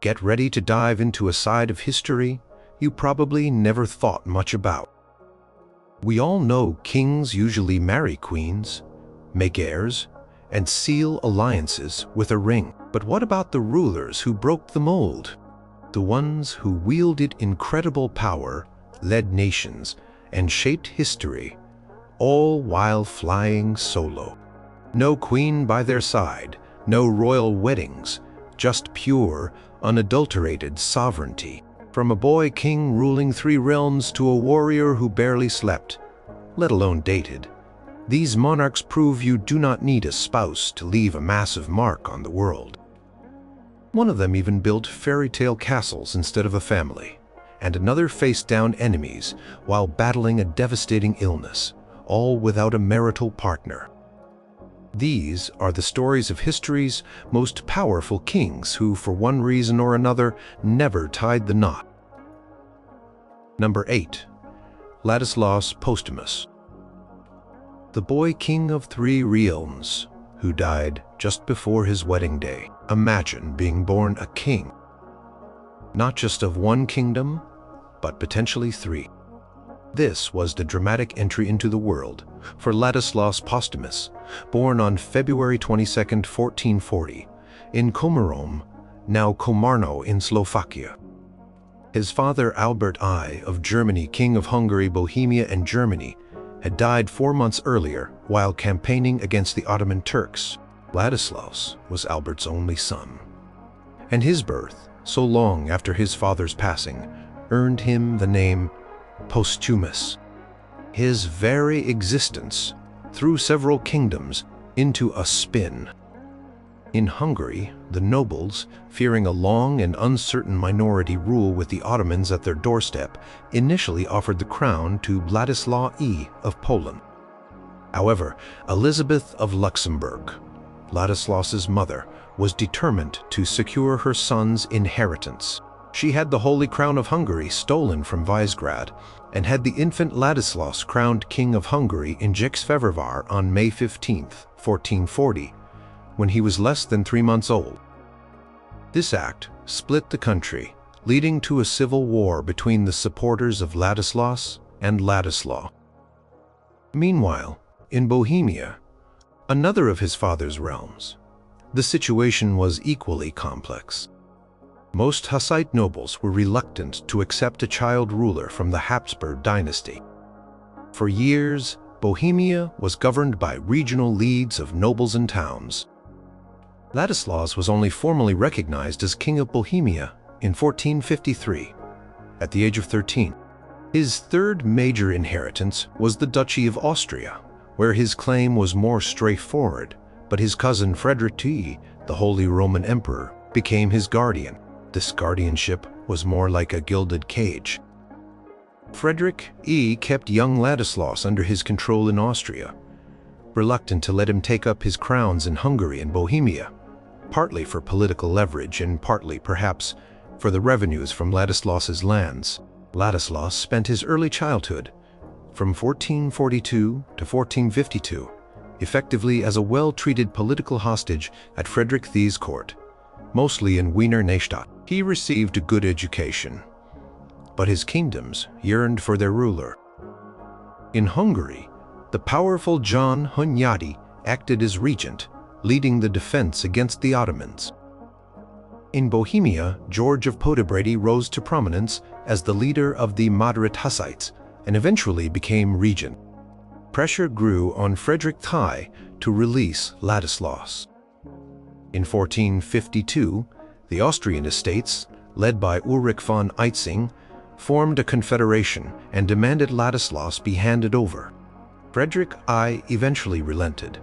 Get ready to dive into a side of history you probably never thought much about. We all know kings usually marry queens, make heirs, and seal alliances with a ring. But what about the rulers who broke the mold? The ones who wielded incredible power, led nations, and shaped history, all while flying solo. No queen by their side, no royal weddings, just pure, unadulterated sovereignty. From a boy king ruling 3 realms to a warrior who barely slept, let alone dated, these monarchs prove you do not need a spouse to leave a massive mark on the world. One of them even built fairy tale castles instead of a family, and another faced down enemies while battling a devastating illness, all without a marital partner. These are the stories of history's most powerful kings who, for one reason or another, never tied the knot. Number 8. Ladislaus Postumus. The boy king of 3 realms, who died just before his wedding day. Imagine being born a king, not just of 1 kingdom, but potentially 3. This was the dramatic entry into the world for Ladislaus Postumus, born on February 22, 1440, in Komarom, now Komarno in Slovakia. His father Albert I of Germany, King of Hungary, Bohemia, and Germany, had died 4 months earlier while campaigning against the Ottoman Turks. Ladislaus was Albert's only son, and his birth, so long after his father's passing, earned him the name Postumus. His very existence threw several kingdoms into a spin. In Hungary, the nobles, fearing a long and uncertain minority rule with the Ottomans at their doorstep, initially offered the crown to Ladislaus I of Poland. However, Elizabeth of Luxembourg, Ladislaus's mother, was determined to secure her son's inheritance. She had the Holy Crown of Hungary stolen from Visegrad and had the infant Ladislaus crowned King of Hungary in Székesfehérvár on May 15, 1440, when he was less than 3 months old. This act split the country, leading to a civil war between the supporters of Ladislaus and Ladislaus. Meanwhile, in Bohemia, another of his father's realms, the situation was equally complex. Most Hussite nobles were reluctant to accept a child ruler from the Habsburg dynasty. For years, Bohemia was governed by regional leads of nobles and towns. Ladislaus was only formally recognized as King of Bohemia in 1453, at the age of 13. His third major inheritance was the Duchy of Austria, where his claim was more straightforward, but his cousin Frederick II, the Holy Roman Emperor, became his guardian. This guardianship was more like a gilded cage. Frederick I kept young Ladislaus under his control in Austria, reluctant to let him take up his crowns in Hungary and Bohemia, partly for political leverage and partly, perhaps, for the revenues from Ladislaus's lands. Ladislaus spent his early childhood, from 1442 to 1452, effectively as a well-treated political hostage at Frederick I's court, mostly in Wiener Neustadt. He received a good education, but his kingdoms yearned for their ruler. In Hungary, the powerful John Hunyadi acted as regent, leading the defense against the Ottomans. In Bohemia, George of Podebrady rose to prominence as the leader of the moderate Hussites and eventually became regent. Pressure grew on Frederick I to release Ladislaus. In 1452, the Austrian estates, led by Ulrich von Eitzing, formed a confederation and demanded Ladislaus be handed over. Frederick I eventually relented,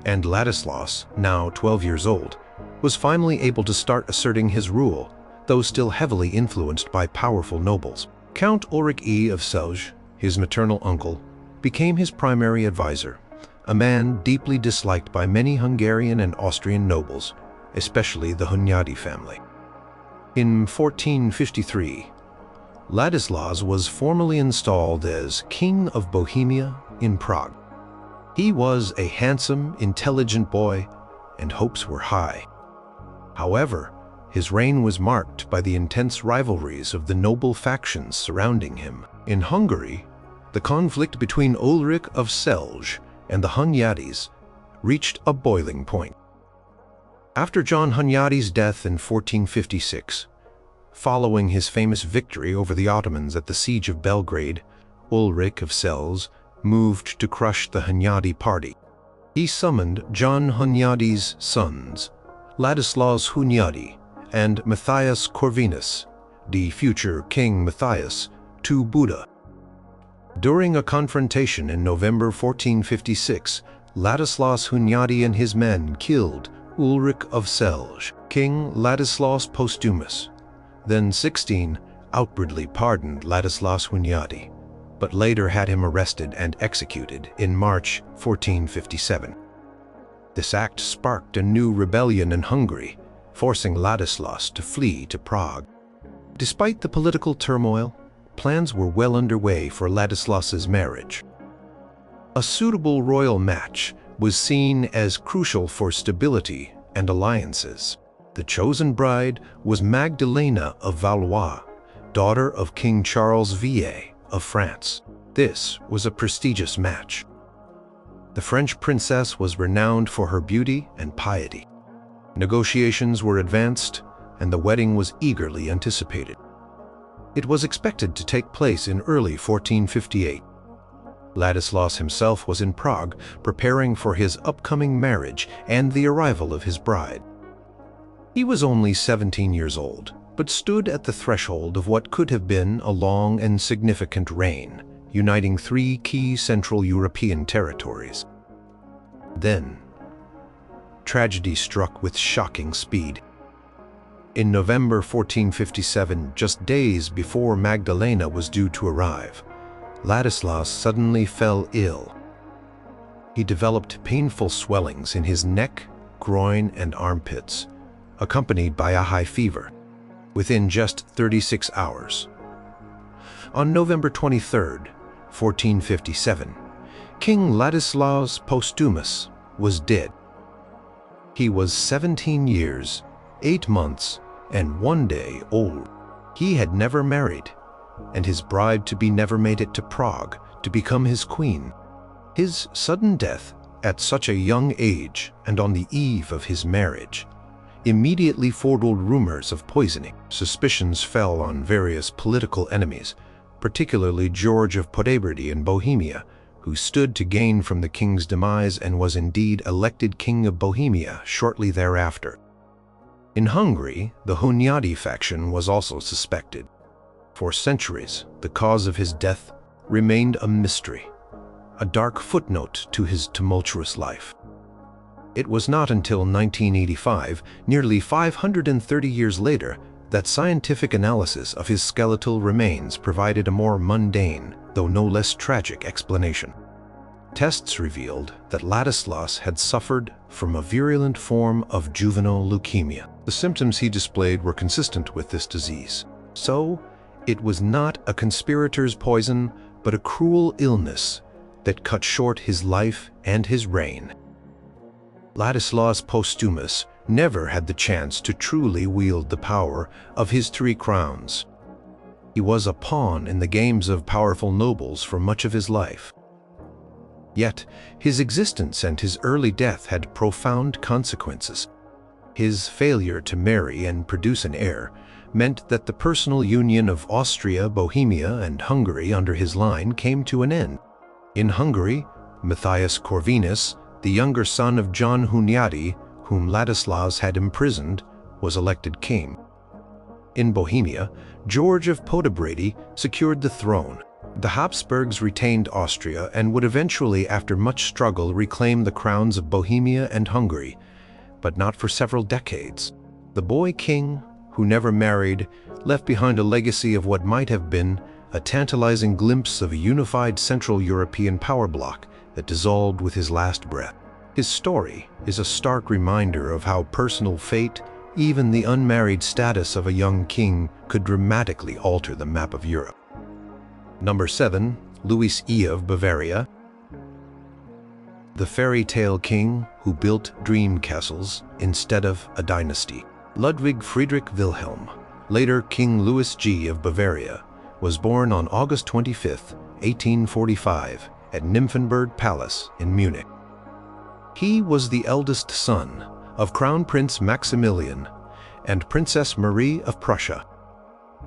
and Ladislaus, now 12 years old, was finally able to start asserting his rule, though still heavily influenced by powerful nobles. Count Ulrich I of Celje, his maternal uncle, became his primary advisor, a man deeply disliked by many Hungarian and Austrian nobles, especially the Hunyadi family. In 1453, Ladislaus was formally installed as King of Bohemia in Prague. He was a handsome, intelligent boy, and hopes were high. However, His reign was marked by the intense rivalries of the noble factions surrounding him. In Hungary, the conflict between Ulrich of Celje and the Hunyadis reached a boiling point. After John Hunyadi's death in 1456, following his famous victory over the Ottomans at the Siege of Belgrade, Ulrich of Celje moved to crush the Hunyadi party. He summoned John Hunyadi's sons, Ladislaus Hunyadi and Matthias Corvinus, the future King Matthias, to Buda. During a confrontation in November 1456, Ladislaus Hunyadi and his men killed Ulrich of Celje. King Ladislaus Postumus, then 16, outwardly pardoned Ladislaus Hunyadi, but later had him arrested and executed in March 1457. This act sparked a new rebellion in Hungary, forcing Ladislaus to flee to Prague. Despite the political turmoil, plans were well underway for Ladislaus's marriage. A suitable royal match was seen as crucial for stability and alliances. The chosen bride was Magdalena of Valois, daughter of King Charles VIII of France. This was a prestigious match. The French princess was renowned for her beauty and piety. Negotiations were advanced, and the wedding was eagerly anticipated. It was expected to take place in early 1458. Ladislaus himself was in Prague, preparing for his upcoming marriage and the arrival of his bride. He was only 17 years old, but stood at the threshold of what could have been a long and significant reign, uniting three key Central European territories. Then, tragedy struck with shocking speed. In November 1457, just days before Magdalena was due to arrive, Ladislaus suddenly fell ill. He developed painful swellings in his neck, groin, and armpits, accompanied by a high fever, within just 36 hours. On November 23, 1457, King Ladislaus Postumus was dead. He was 17 years, 8 months, and 1 day old. He had never married, and his bride-to-be never made it to Prague to become his queen. His sudden death at such a young age and on the eve of his marriage immediately foretold rumors of poisoning. Suspicions fell on various political enemies, particularly George of Podebrady in Bohemia, who stood to gain from the king's demise and was indeed elected king of Bohemia shortly thereafter. In Hungary, the Hunyadi faction was also suspected. For centuries, the cause of his death remained a mystery, a dark footnote to his tumultuous life. It was not until 1985, nearly 530 years later, that scientific analysis of his skeletal remains provided a more mundane, though no less tragic explanation. Tests revealed that Ladislaus had suffered from a virulent form of juvenile leukemia. The symptoms he displayed were consistent with this disease. So, it was not a conspirator's poison, but a cruel illness that cut short his life and his reign. Ladislaus Postumus never had the chance to truly wield the power of his 3 crowns. He was a pawn in the games of powerful nobles for much of his life. Yet, his existence and his early death had profound consequences. His failure to marry and produce an heir meant that the personal union of Austria, Bohemia, and Hungary under his line came to an end. In Hungary, Matthias Corvinus, the younger son of John Hunyadi, whom Ladislaus had imprisoned, was elected king. In Bohemia, George of Podebrady secured the throne. The Habsburgs retained Austria and would eventually, after much struggle, reclaim the crowns of Bohemia and Hungary, but not for several decades. The boy king, who never married, left behind a legacy of what might have been a tantalizing glimpse of a unified Central European power bloc that dissolved with his last breath. His story is a stark reminder of how personal fate, even the unmarried status of a young king, could dramatically alter the map of Europe. Number 7. Louis II of Bavaria. The fairy tale king who built dream castles instead of a dynasty. Ludwig Friedrich Wilhelm, later King Louis II of Bavaria, was born on August 25, 1845, at Nymphenburg Palace in Munich. He was the eldest son of Crown Prince Maximilian and Princess Marie of Prussia.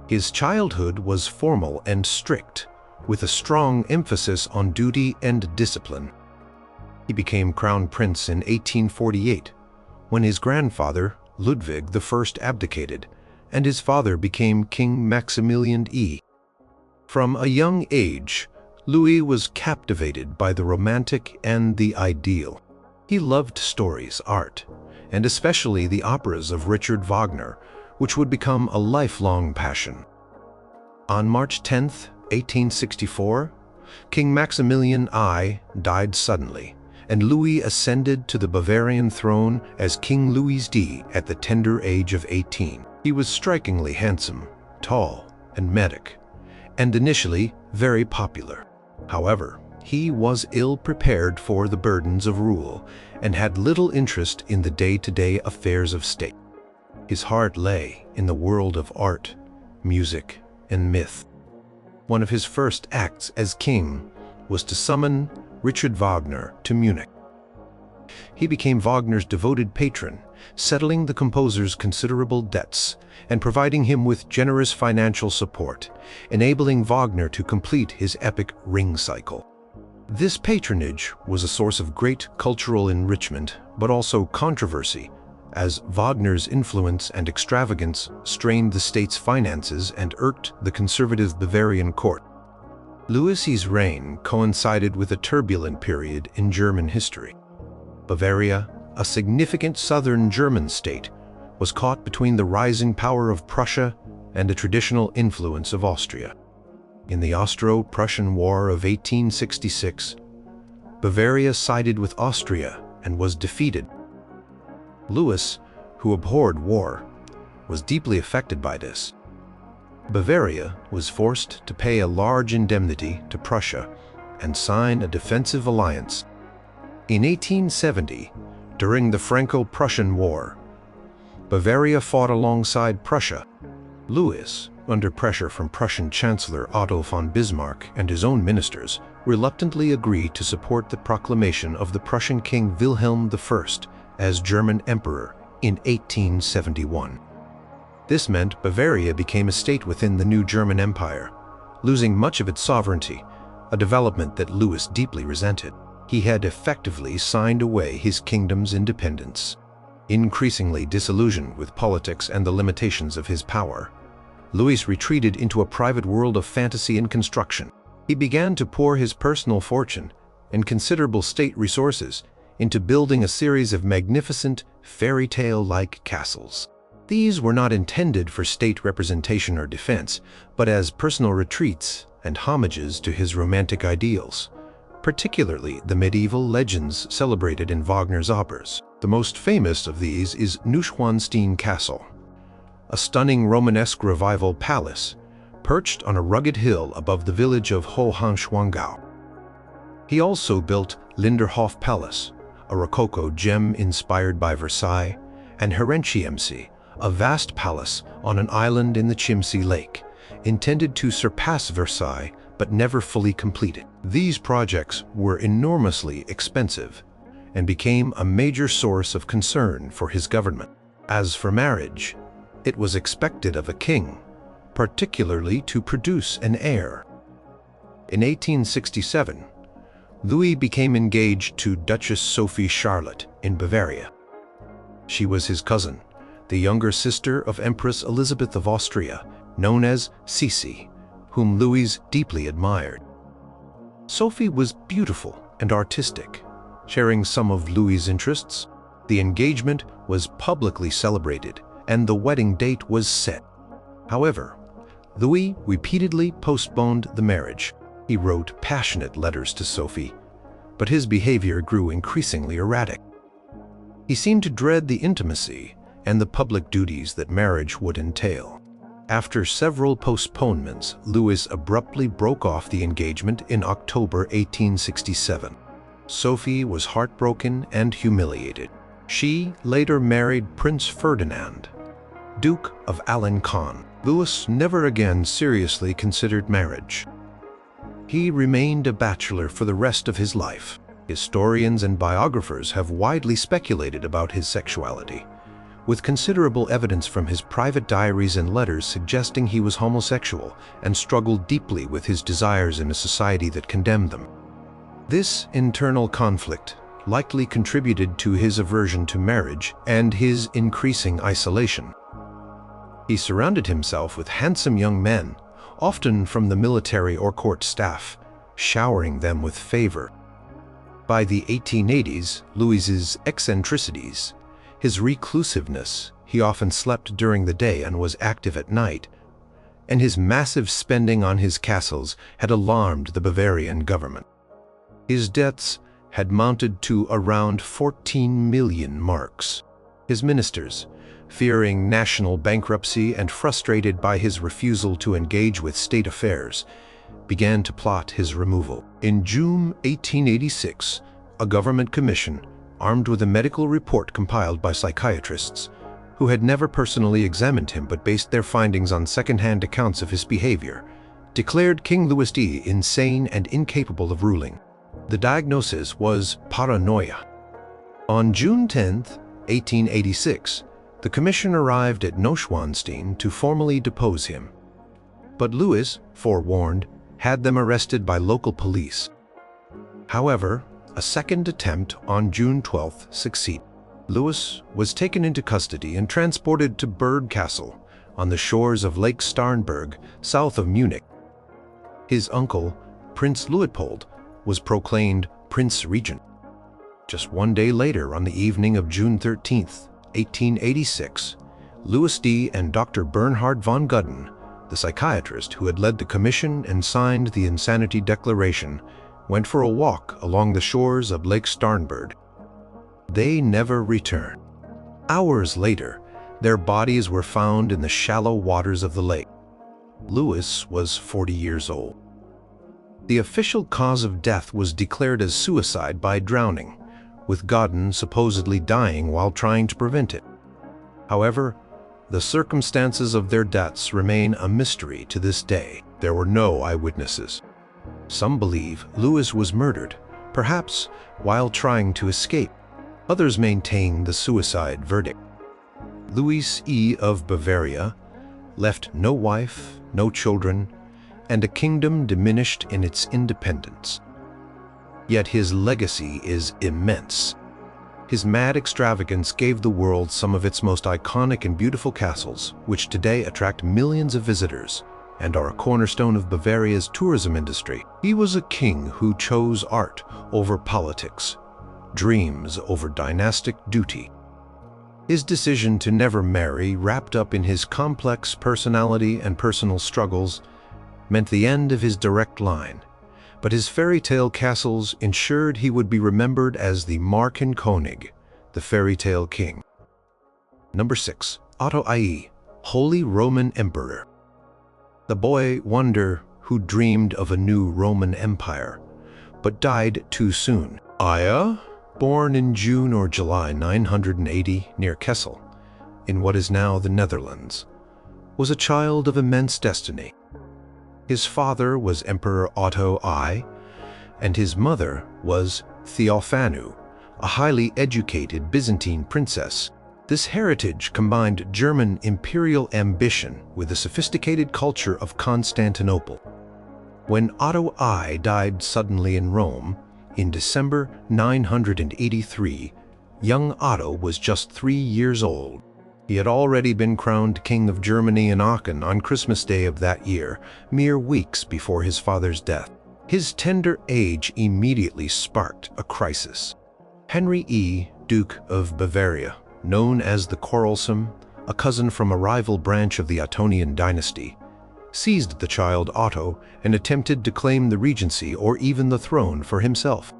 His childhood was formal and strict, with a strong emphasis on duty and discipline. He became Crown Prince in 1848, when his grandfather, Ludwig I, abdicated, and his father became King Maximilian I. From a young age, Louis was captivated by the romantic and the ideal. He loved stories, art, and especially the operas of Richard Wagner, which would become a lifelong passion. On March 10, 1864, King Maximilian I died suddenly, and Louis ascended to the Bavarian throne as King Louis II at the tender age of 18. He was strikingly handsome, tall, and medic, and initially very popular. However, he was ill-prepared for the burdens of rule and had little interest in the day-to-day affairs of state. His heart lay in the world of art, music, and myth. One of his first acts as king was to summon Richard Wagner to Munich. He became Wagner's devoted patron, settling the composer's considerable debts and providing him with generous financial support, enabling Wagner to complete his epic Ring cycle. This patronage was a source of great cultural enrichment, but also controversy, as Wagner's influence and extravagance strained the state's finances and irked the conservative Bavarian court. Louis's reign coincided with a turbulent period in German history. Bavaria, a significant southern German state, was caught between the rising power of Prussia and the traditional influence of Austria. In the Austro-Prussian War of 1866, Bavaria sided with Austria and was defeated. Louis, who abhorred war, was deeply affected by this. Bavaria was forced to pay a large indemnity to Prussia and sign a defensive alliance. In 1870, during the Franco-Prussian War, Bavaria fought alongside Prussia. Louis, under pressure from Prussian Chancellor Otto von Bismarck and his own ministers, reluctantly agreed to support the proclamation of the Prussian King Wilhelm I as German Emperor in 1871. This meant Bavaria became a state within the new German Empire, losing much of its sovereignty, a development that Louis deeply resented. He had effectively signed away his kingdom's independence. Increasingly disillusioned with politics and the limitations of his power, Louis retreated into a private world of fantasy and construction. He began to pour his personal fortune and considerable state resources into building a series of magnificent, fairy tale-like castles. These were not intended for state representation or defense, but as personal retreats and homages to his romantic ideals, particularly the medieval legends celebrated in Wagner's operas. The most famous of these is Neuschwanstein Castle, a stunning Romanesque revival palace perched on a rugged hill above the village of Hohenschwangau. He also built Linderhof Palace, a Rococo gem inspired by Versailles, and Herrenchiemsee, a vast palace on an island in the Chiemsee Lake, intended to surpass Versailles but never fully completed. These projects were enormously expensive and became a major source of concern for his government. As for marriage, it was expected of a king, particularly to produce an heir. In 1867, Louis became engaged to Duchess Sophie Charlotte in Bavaria. She was his cousin, the younger sister of Empress Elizabeth of Austria, known as Sisi, whom Louis deeply admired. Sophie was beautiful and artistic, sharing some of Louis's interests. The engagement was publicly celebrated, and the wedding date was set. However, Louis repeatedly postponed the marriage. He wrote passionate letters to Sophie, but his behavior grew increasingly erratic. He seemed to dread the intimacy and the public duties that marriage would entail. After several postponements, Louis abruptly broke off the engagement in October 1867. Sophie was heartbroken and humiliated. She later married Prince Ferdinand, Duke of Alencon. Louis never again seriously considered marriage. He remained a bachelor for the rest of his life. Historians and biographers have widely speculated about his sexuality, with considerable evidence from his private diaries and letters suggesting he was homosexual and struggled deeply with his desires in a society that condemned them. This internal conflict likely contributed to his aversion to marriage and his increasing isolation. He surrounded himself with handsome young men, often from the military or court staff, showering them with favor. By the 1880s, Louis's eccentricities, his reclusiveness, he often slept during the day and was active at night, and his massive spending on his castles had alarmed the Bavarian government. His debts had mounted to around 14 million marks. His ministers, fearing national bankruptcy and frustrated by his refusal to engage with state affairs, began to plot his removal. In June 1886, a government commission, armed with a medical report compiled by psychiatrists, who had never personally examined him but based their findings on second-hand accounts of his behavior, declared King Louis II insane and incapable of ruling. The diagnosis was paranoia. On June 10, 1886, the commission arrived at Neuschwanstein to formally depose him. But Louis, forewarned, had them arrested by local police. However, a second attempt on June 12 succeeded. Louis was taken into custody and transported to Berg Castle on the shores of Lake Starnberg, south of Munich. His uncle, Prince Luitpold, was proclaimed Prince Regent. Just one day later, on the evening of June 13, 1886, Louis II and Dr. Bernhard von Gudden, the psychiatrist who had led the commission and signed the insanity declaration, went for a walk along the shores of Lake Starnberg. They never returned. Hours later, their bodies were found in the shallow waters of the lake. Louis was 40 years old. The official cause of death was declared as suicide by drowning, with Godden supposedly dying while trying to prevent it. However, the circumstances of their deaths remain a mystery to this day. There were no eyewitnesses. Some believe Louis was murdered, perhaps while trying to escape. Others maintain the suicide verdict. Louis II of Bavaria left no wife, no children, and a kingdom diminished in its independence. Yet his legacy is immense. His mad extravagance gave the world some of its most iconic and beautiful castles, which today attract millions of visitors and are a cornerstone of Bavaria's tourism industry. He was a king who chose art over politics, dreams over dynastic duty. His decision to never marry, wrapped up in his complex personality and personal struggles, meant the end of his direct line, but his fairy tale castles ensured he would be remembered as the Märchenkönig, the fairy tale king. Number 6. Otto I, Holy Roman Emperor. The boy wonder who dreamed of a new Roman Empire, but died too soon. Aya, born in June or July 980 near Kessel, in what is now the Netherlands, was a child of immense destiny. His father was Emperor Otto I, and his mother was Theophanu, a highly educated Byzantine princess. This heritage combined German imperial ambition with the sophisticated culture of Constantinople. When Otto I died suddenly in Rome, in December 983, young Otto was just 3 years old. He had already been crowned King of Germany in Aachen on Christmas Day of that year, mere weeks before his father's death. His tender age immediately sparked a crisis. Henry I, Duke of Bavaria, known as the Quarrelsome, a cousin from a rival branch of the Ottonian dynasty, seized the child Otto and attempted to claim the regency or even the throne for himself.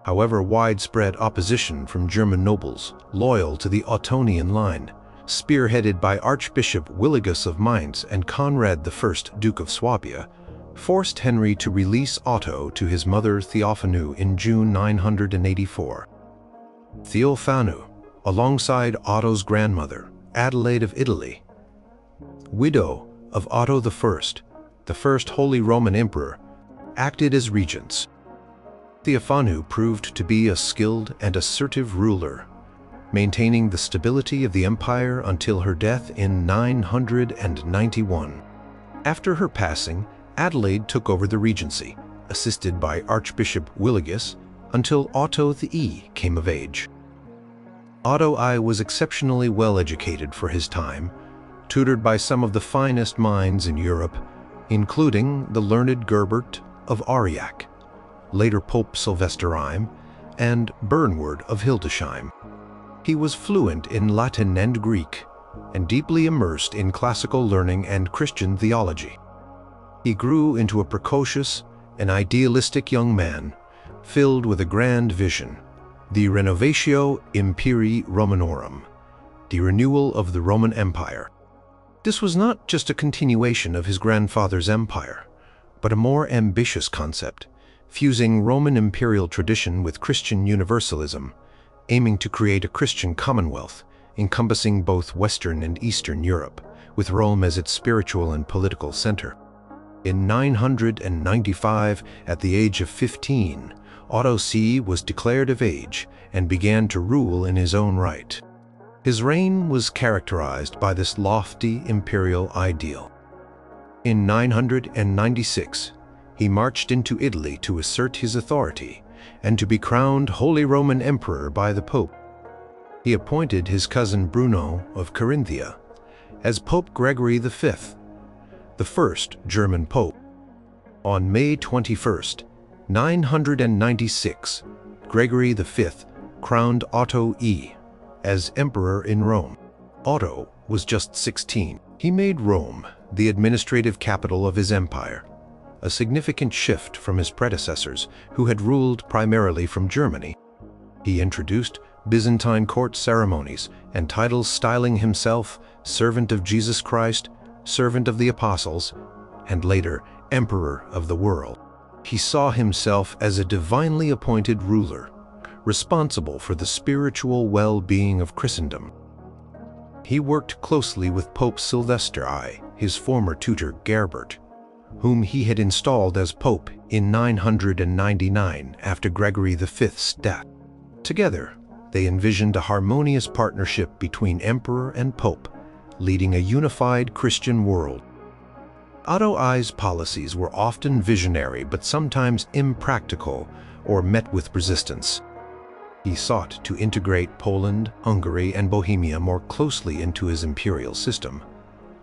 However, widespread opposition from German nobles loyal to the Ottonian line, spearheaded by Archbishop Willigus of Mainz and Conrad I, Duke of Swabia, forced Henry to release Otto to his mother Theophanu in June 984. Theophanu, alongside Otto's grandmother, Adelaide of Italy, widow of Otto I, the first Holy Roman Emperor, acted as regents. Theophanu proved to be a skilled and assertive ruler, maintaining the stability of the empire until her death in 991. After her passing, Adelaide took over the regency, assisted by Archbishop Willigis, until Otto I came of age. Otto I was exceptionally well educated for his time, tutored by some of the finest minds in Europe, including the learned Gerbert of Aurillac, later Pope Sylvesterine, and Bernward of Hildesheim. He was fluent in Latin and Greek, and deeply immersed in classical learning and Christian theology. He grew into a precocious and idealistic young man, filled with a grand vision, the Renovatio Imperii Romanorum, the renewal of the Roman Empire. This was not just a continuation of his grandfather's empire, but a more ambitious concept, fusing Roman imperial tradition with Christian universalism, aiming to create a Christian commonwealth encompassing both Western and Eastern Europe, with Rome as its spiritual and political center. In 995, at the age of 15, Otto I was declared of age and began to rule in his own right. His reign was characterized by this lofty imperial ideal. In 996, he marched into Italy to assert his authority and to be crowned Holy Roman Emperor by the Pope. He appointed his cousin Bruno of Carinthia as Pope Gregory V, the first German pope. On May 21, 996, Gregory V crowned Otto I as emperor in Rome. Otto was just 16. He made Rome the administrative capital of his empire, a significant shift from his predecessors who had ruled primarily from Germany. He introduced Byzantine court ceremonies and titles, styling himself Servant of Jesus Christ, Servant of the Apostles, and later Emperor of the World. He saw himself as a divinely appointed ruler, responsible for the spiritual well-being of Christendom. He worked closely with Pope Sylvester I, his former tutor Gerbert, whom he had installed as pope in 999 after Gregory V's death. Together, they envisioned a harmonious partnership between emperor and pope, leading a unified Christian world. Otto I's policies were often visionary but sometimes impractical or met with resistance. He sought to integrate Poland, Hungary, and Bohemia more closely into his imperial system,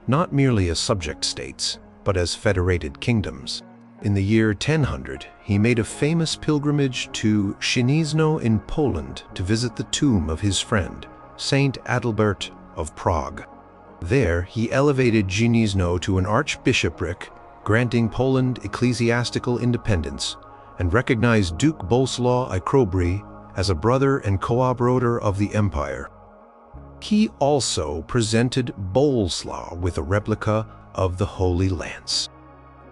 not merely as subject states, but as federated kingdoms. In the year 1000, he made a famous pilgrimage to Gniezno in Poland to visit the tomb of his friend, Saint Adalbert of Prague. There, he elevated Gniezno to an archbishopric, granting Poland ecclesiastical independence, and recognized Duke Boleslaw I Chrobry as a brother and collaborator of the empire. He also presented Boleslaw with a replica of the Holy Lance.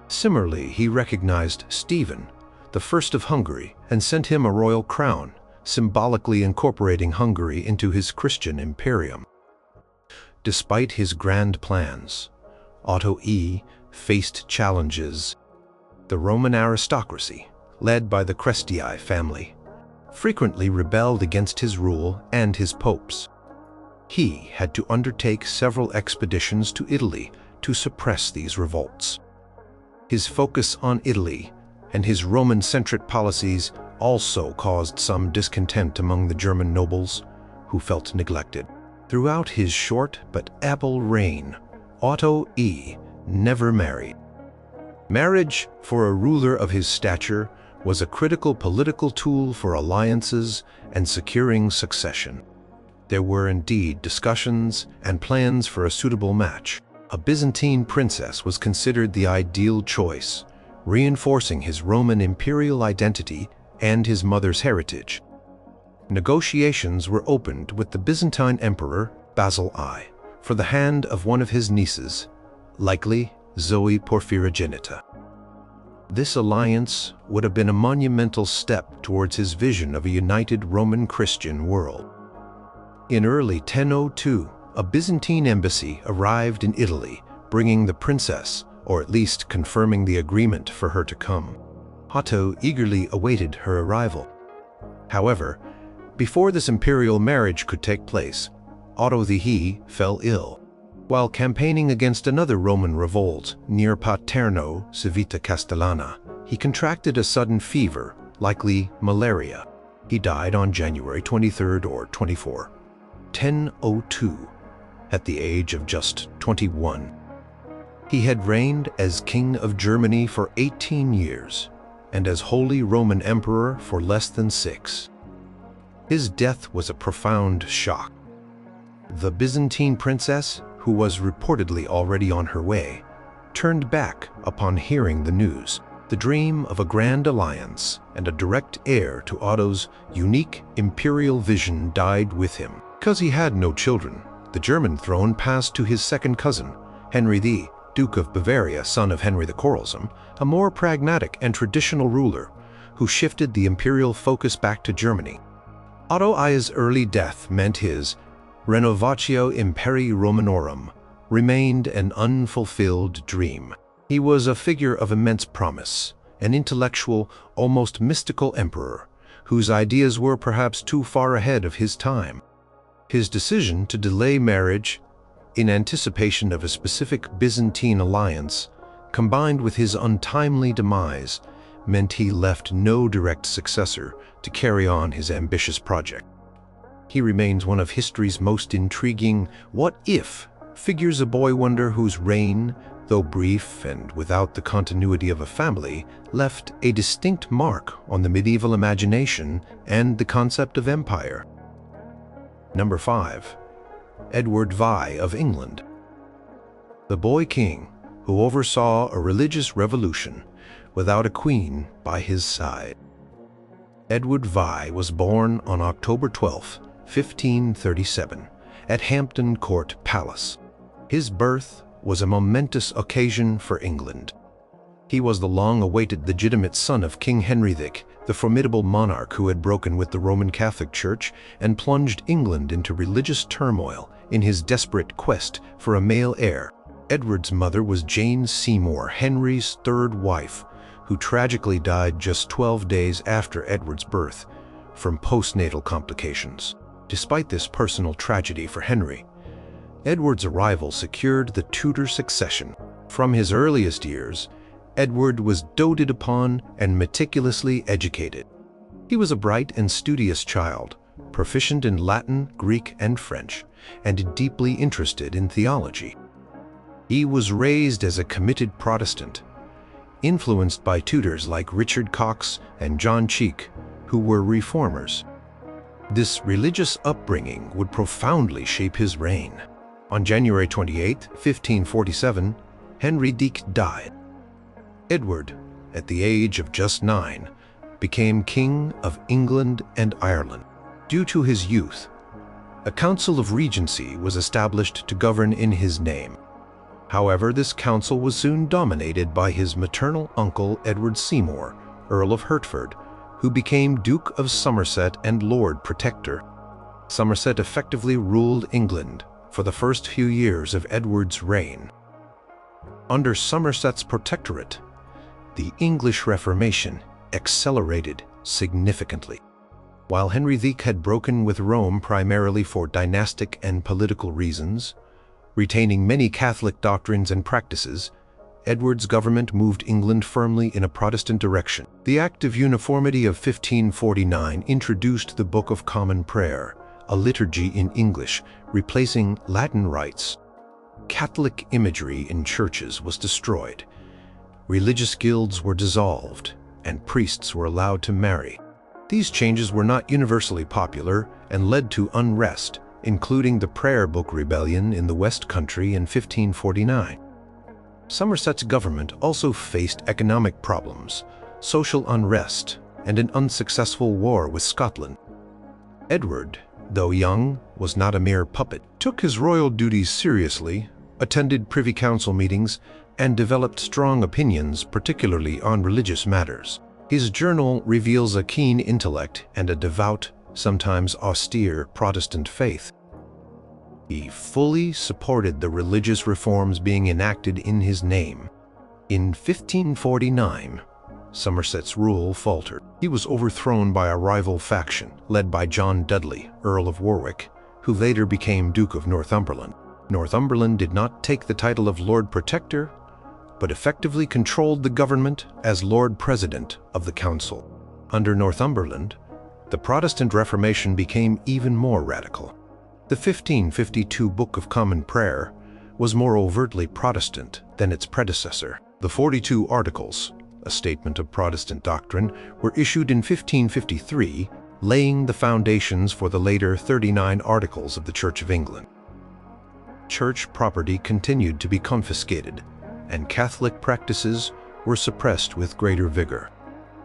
Similarly, he recognized Stephen, the first of Hungary, and sent him a royal crown, symbolically incorporating Hungary into his Christian imperium. Despite his grand plans, Otto I faced challenges. The Roman aristocracy, led by the Crestii family, frequently rebelled against his rule and his popes. He had to undertake several expeditions to Italy to suppress these revolts. His focus on Italy and his Roman-centric policies also caused some discontent among the German nobles, who felt neglected. Throughout his short but able reign, Otto I never married. Marriage, for a ruler of his stature, was a critical political tool for alliances and securing succession. There were indeed discussions and plans for a suitable match. A Byzantine princess was considered the ideal choice, reinforcing his Roman imperial identity and his mother's heritage. Negotiations were opened with the Byzantine Emperor Basil I for the hand of one of his nieces, likely Zoe Porphyrogenita. This alliance would have been a monumental step towards his vision of a united Roman Christian world. In early 1002, a Byzantine embassy arrived in Italy, bringing the princess, or at least confirming the agreement for her to come. Otto eagerly awaited her arrival. However, before this imperial marriage could take place, Otto I fell ill. While campaigning against another Roman revolt near Paterno, Civita Castellana, he contracted a sudden fever, likely malaria. He died on January 23 or 24, 1002, at the age of just 21. He had reigned as King of Germany for 18 years and as Holy Roman Emperor for less than 6. His death was a profound shock. The Byzantine princess, who was reportedly already on her way, turned back upon hearing the news. The dream of a grand alliance and a direct heir to Otto's unique imperial vision died with him. Because he had no children, the German throne passed to his second cousin, Henry the Duke of Bavaria, son of Henry the Quarrelsome, a more pragmatic and traditional ruler who shifted the imperial focus back to Germany. Otto I's early death meant his Renovatio Imperii Romanorum remained an unfulfilled dream. He was a figure of immense promise, an intellectual, almost mystical emperor, whose ideas were perhaps too far ahead of his time. His decision to delay marriage in anticipation of a specific Byzantine alliance, combined with his untimely demise, meant he left no direct successor to carry on his ambitious project. He remains one of history's most intriguing what-if figures, a boy wonder whose reign, though brief and without the continuity of a family, left a distinct mark on the medieval imagination and the concept of empire. Number 5. Edward VI of England. The boy king who oversaw a religious revolution without a queen by his side. Edward VI was born on October 12, 1537, at Hampton Court Palace. His birth was a momentous occasion for England. He was the long-awaited legitimate son of King Henry VI, the formidable monarch who had broken with the Roman Catholic Church and plunged England into religious turmoil in his desperate quest for a male heir. Edward's mother was Jane Seymour, Henry's third wife, who tragically died just 12 days after Edward's birth from postnatal complications. Despite this personal tragedy for Henry, Edward's arrival secured the Tudor succession. From his earliest years, Edward was doted upon and meticulously educated. He was a bright and studious child, proficient in Latin, Greek, and French, and deeply interested in theology. He was raised as a committed Protestant, influenced by tutors like Richard Cox and John Cheek, who were reformers. This religious upbringing would profoundly shape his reign. On January 28, 1547, Henry VI died. Edward, at the age of just 9, became King of England and Ireland. Due to his youth, a council of regency was established to govern in his name. However, this council was soon dominated by his maternal uncle Edward Seymour, Earl of Hertford, who became Duke of Somerset and Lord Protector. Somerset effectively ruled England for the first few years of Edward's reign. Under Somerset's protectorate, the English Reformation accelerated significantly. While Henry VI had broken with Rome primarily for dynastic and political reasons, retaining many Catholic doctrines and practices, Edward's government moved England firmly in a Protestant direction. The Act of Uniformity of 1549 introduced the Book of Common Prayer, a liturgy in English, replacing Latin rites. Catholic imagery in churches was destroyed. Religious guilds were dissolved, and priests were allowed to marry. These changes were not universally popular and led to unrest, including the Prayer Book Rebellion in the West Country in 1549. Somerset's government also faced economic problems, social unrest, and an unsuccessful war with Scotland. Edward, though young, was not a mere puppet, took his royal duties seriously, attended Privy Council meetings, and developed strong opinions, particularly on religious matters. His journal reveals a keen intellect and a devout, sometimes austere, Protestant faith. He fully supported the religious reforms being enacted in his name. In 1549, Somerset's rule faltered. He was overthrown by a rival faction led by John Dudley, Earl of Warwick, who later became Duke of Northumberland. Northumberland did not take the title of Lord Protector, but effectively controlled the government as Lord President of the Council. Under Northumberland, the Protestant Reformation became even more radical. The 1552 Book of Common Prayer was more overtly Protestant than its predecessor. The 42 Articles, a statement of Protestant doctrine, were issued in 1553, laying the foundations for the later 39 Articles of the Church of England. Church property continued to be confiscated, and Catholic practices were suppressed with greater vigor.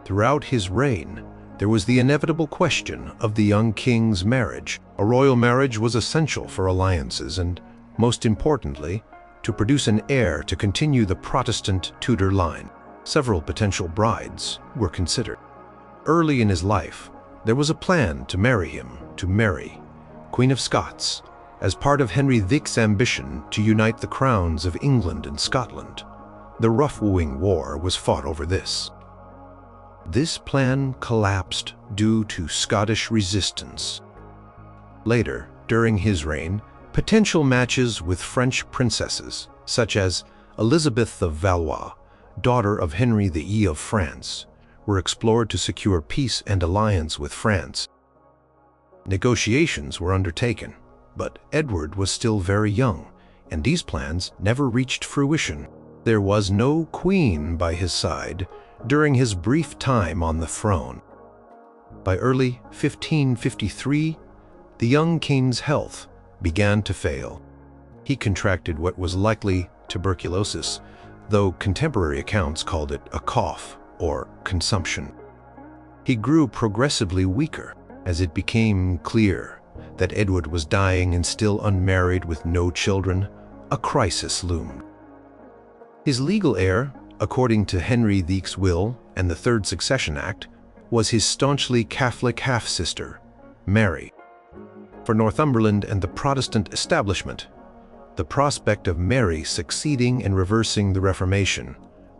Throughout his reign, there was the inevitable question of the young king's marriage. A royal marriage was essential for alliances and, most importantly, to produce an heir to continue the Protestant Tudor line. Several potential brides were considered. Early in his life, there was a plan to marry him to Mary, Queen of Scots, as part of Henry VI's ambition to unite the crowns of England and Scotland. The rough-wooing war was fought over this. This plan collapsed due to Scottish resistance. Later, during his reign, potential matches with French princesses, such as Elizabeth of Valois, daughter of Henry VI of France, were explored to secure peace and alliance with France. Negotiations were undertaken, but Edward was still very young, and these plans never reached fruition. There was no queen by his side during his brief time on the throne. By early 1553, the young king's health began to fail. He contracted what was likely tuberculosis, though contemporary accounts called it a cough or consumption. He grew progressively weaker as it became clear that Edward was dying and still unmarried with no children. A crisis loomed. His legal heir, according to Henry VI's will and the Third Succession Act, was his staunchly Catholic half-sister, Mary. For Northumberland and the Protestant establishment, the prospect of Mary succeeding and reversing the Reformation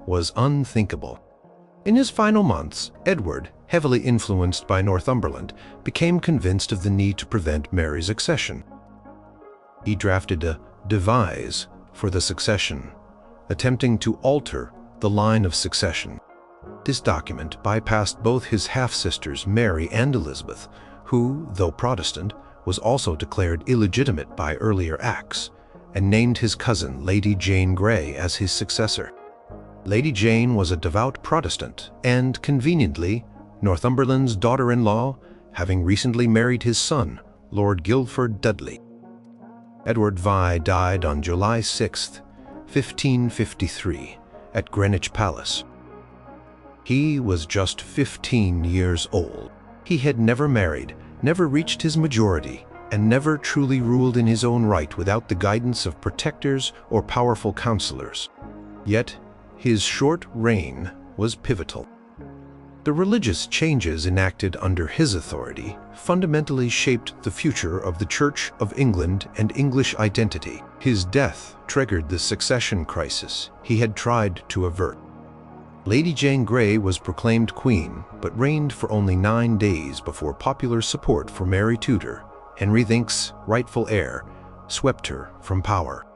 was unthinkable. In his final months, Edward, heavily influenced by Northumberland, became convinced of the need to prevent Mary's accession. He drafted a devise for the succession, attempting to alter the line of succession. This document bypassed both his half-sisters Mary and Elizabeth, who, though Protestant, was also declared illegitimate by earlier acts, and named his cousin Lady Jane Grey as his successor. Lady Jane was a devout Protestant and, conveniently, Northumberland's daughter-in-law, having recently married his son, Lord Guildford Dudley. Edward VI died on July 6, 1553, at Greenwich Palace. He was just 15 years old. He had never married, never reached his majority, and never truly ruled in his own right without the guidance of protectors or powerful counselors. Yet, his short reign was pivotal. The religious changes enacted under his authority fundamentally shaped the future of the Church of England and English identity. His death triggered the succession crisis he had tried to avert. Lady Jane Grey was proclaimed queen, but reigned for only 9 days before popular support for Mary Tudor, Henry VI's rightful heir, swept her from power.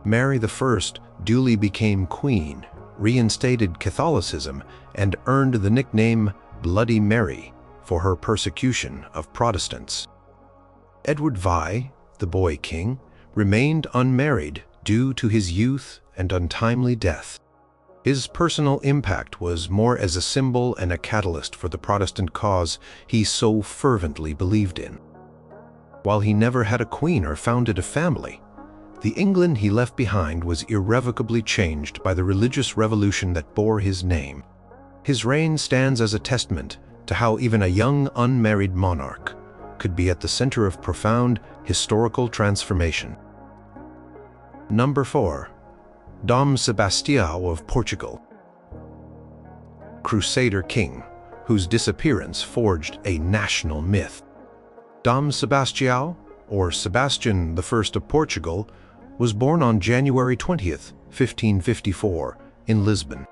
Mary I duly became queen, reinstated Catholicism, and earned the nickname Bloody Mary for her persecution of Protestants. Edward VI, the boy king, remained unmarried due to his youth and untimely death. His personal impact was more as a symbol and a catalyst for the Protestant cause he so fervently believed in. While he never had a queen or founded a family, the England he left behind was irrevocably changed by the religious revolution that bore his name. His reign stands as a testament to how even a young, unmarried monarch could be at the center of profound historical transformation. Number 4. Dom Sebastião of Portugal. Crusader king, whose disappearance forged a national myth. Dom Sebastião, or Sebastian I of Portugal, was born on January 20th, 1554, in Lisbon.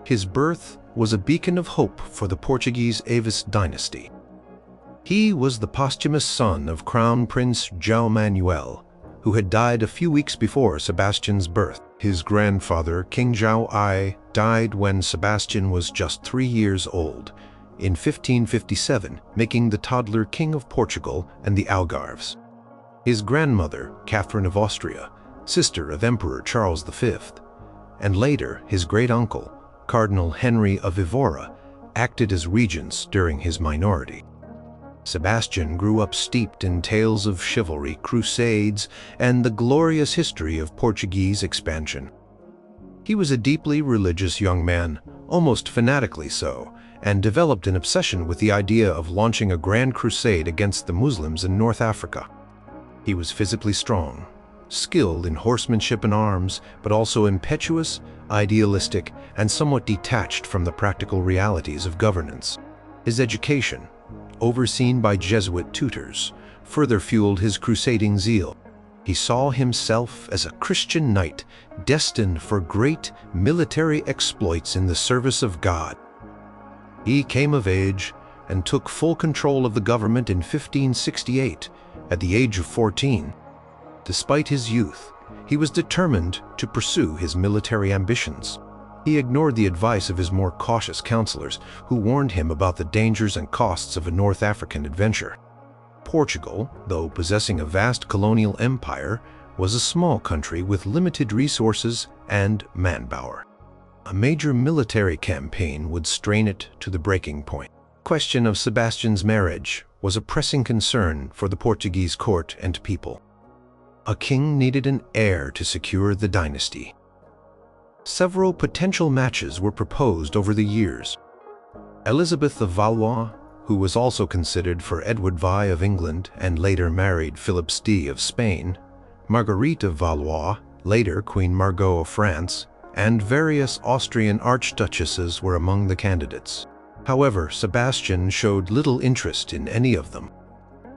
His birth was a beacon of hope for the Portuguese Avis dynasty. He was the posthumous son of Crown Prince João Manuel, who had died a few weeks before Sebastian's birth. His grandfather, King João I, died when Sebastian was just 3 years old, in 1557, making the toddler King of Portugal and the Algarves. His grandmother, Catherine of Austria, sister of Emperor Charles V, and later his great-uncle, Cardinal Henry of Evora, acted as regents during his minority. Sebastian grew up steeped in tales of chivalry, crusades, and the glorious history of Portuguese expansion. He was a deeply religious young man, almost fanatically so, and developed an obsession with the idea of launching a grand crusade against the Muslims in North Africa. He was physically strong, skilled in horsemanship and arms, but also impetuous, idealistic, and somewhat detached from the practical realities of governance. His education, overseen by Jesuit tutors, further fueled his crusading zeal. He saw himself as a Christian knight destined for great military exploits in the service of God. He came of age and took full control of the government in 1568 at the age of 14. Despite his youth, he was determined to pursue his military ambitions. He ignored the advice of his more cautious counselors, who warned him about the dangers and costs of a North African adventure. Portugal, though possessing a vast colonial empire, was a small country with limited resources and manpower. A major military campaign would strain it to the breaking point. The question of Sebastian's marriage was a pressing concern for the Portuguese court and people. A king needed an heir to secure the dynasty. Several potential matches were proposed over the years. Elizabeth of Valois, who was also considered for Edward VI of England and later married Philip II of Spain, Marguerite of Valois, later Queen Margot of France, and various Austrian archduchesses were among the candidates. However, Sebastian showed little interest in any of them.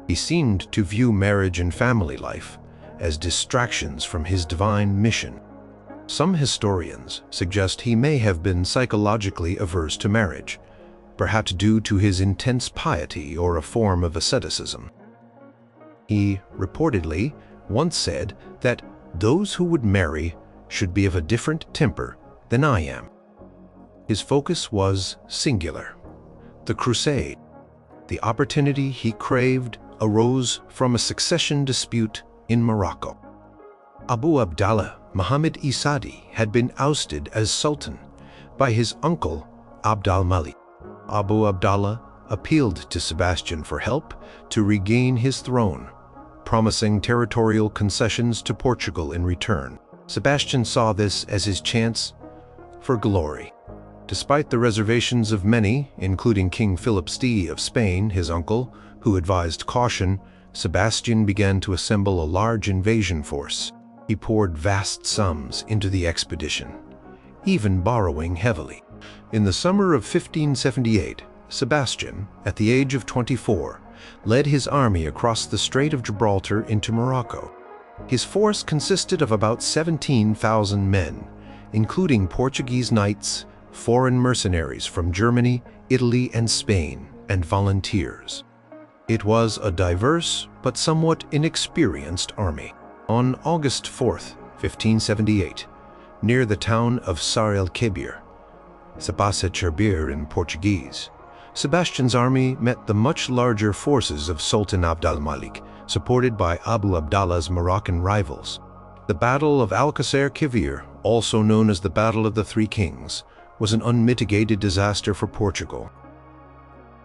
He seemed to view marriage and family life as distractions from his divine mission. Some historians suggest he may have been psychologically averse to marriage, perhaps due to his intense piety or a form of asceticism. He reportedly once said that those who would marry should be of a different temper than I am. His focus was singular: the crusade. The opportunity he craved arose from a succession dispute in Morocco. Abu Abdallah Muhammad Isadi had been ousted as sultan by his uncle Abd al-Malik. Abu Abdallah appealed to Sebastian for help to regain his throne, promising territorial concessions to Portugal in return. Sebastian saw this as his chance for glory. Despite the reservations of many, including King Philip II of Spain, his uncle, who advised caution, Sebastian began to assemble a large invasion force. He poured vast sums into the expedition, even borrowing heavily. In the summer of 1578, Sebastian, at the age of 24, led his army across the Strait of Gibraltar into Morocco. His force consisted of about 17,000 men, including Portuguese knights, foreign mercenaries from Germany, Italy, and Spain, and volunteers. It was a diverse but somewhat inexperienced army. On August 4th, 1578, near the town of Sar el-Kebir, Sabasa-Cherbir in Portuguese, Sebastian's army met the much larger forces of Sultan Abd al-Malik, supported by Abu Abdallah's Moroccan rivals. The Battle of Alcácer-Quibir, also known as the Battle of the Three Kings, was an unmitigated disaster for Portugal.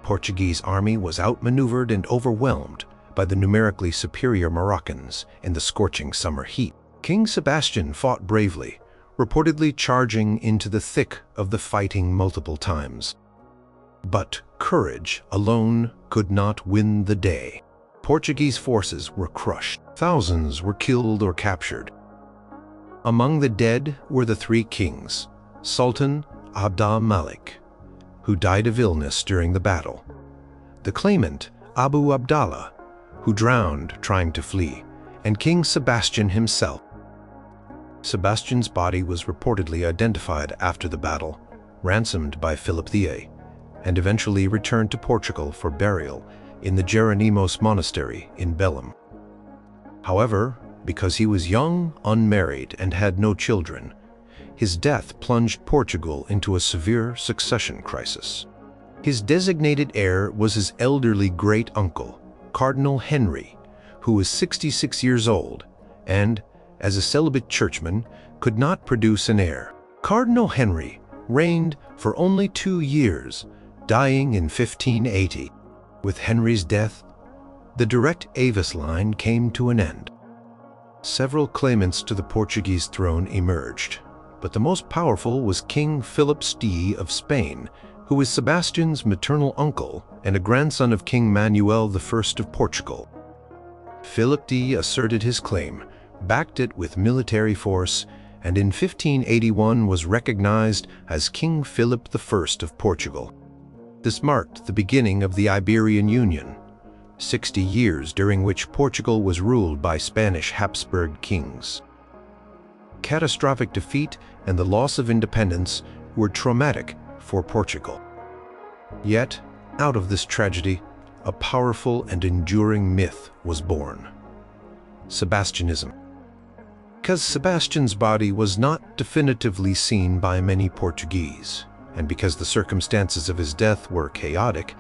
Portuguese army was outmaneuvered and overwhelmed by the numerically superior Moroccans in the scorching summer heat. King Sebastian fought bravely, reportedly charging into the thick of the fighting multiple times. But courage alone could not win the day. Portuguese forces were crushed. Thousands were killed or captured. Among the dead were the three kings, Sultan Abd al-Malik, who died of illness during the battle, the claimant Abu Abdallah, who drowned trying to flee, and King Sebastian himself. Sebastian's body was reportedly identified after the battle, ransomed by Philip II, and eventually returned to Portugal for burial in the Jeronimos monastery in Belém. However, because he was young, unmarried, and had no children, his death plunged Portugal into a severe succession crisis. His designated heir was his elderly great-uncle, Cardinal Henry, who was 66 years old and, as a celibate churchman, could not produce an heir. Cardinal Henry reigned for only 2 years, dying in 1580. With Henry's death, the direct Avis line came to an end. Several claimants to the Portuguese throne emerged, but the most powerful was King Philip II of Spain, who was Sebastian's maternal uncle and a grandson of King Manuel I of Portugal. Philip II asserted his claim, backed it with military force, and in 1581 was recognized as King Philip I of Portugal. This marked the beginning of the Iberian Union, 60 years during which Portugal was ruled by Spanish Habsburg kings. Catastrophic defeat and the loss of independence were traumatic for Portugal. Yet, out of this tragedy, a powerful and enduring myth was born: Sebastianism. Because Sebastian's body was not definitively seen by many Portuguese, and because the circumstances of his death were chaotic,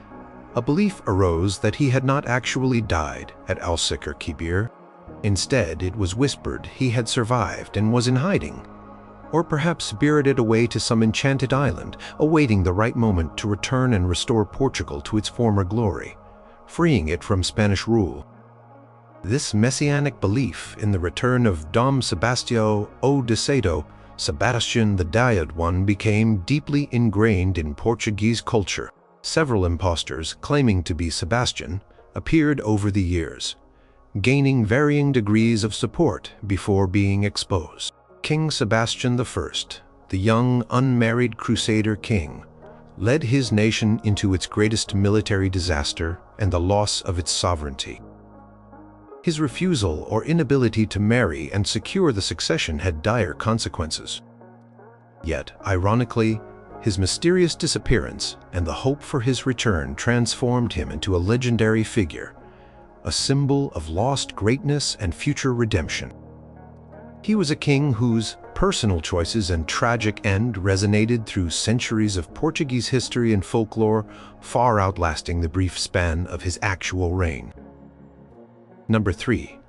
a belief arose that he had not actually died at Alcácer Quibir. Instead, it was whispered he had survived and was in hiding, or perhaps spirited away to some enchanted island, awaiting the right moment to return and restore Portugal to its former glory, freeing it from Spanish rule. This messianic belief in the return of Dom Sebastião o Deseado, Sebastian the Died One, became deeply ingrained in Portuguese culture. Several impostors claiming to be Sebastian appeared over the years, gaining varying degrees of support before being exposed. King Sebastian I, the young, unmarried crusader king, led his nation into its greatest military disaster and the loss of its sovereignty. His refusal or inability to marry and secure the succession had dire consequences. Yet, ironically, his mysterious disappearance and the hope for his return transformed him into a legendary figure, a symbol of lost greatness and future redemption. He was a king whose personal choices and tragic end resonated through centuries of Portuguese history and folklore, far outlasting the brief span of his actual reign. Number 3.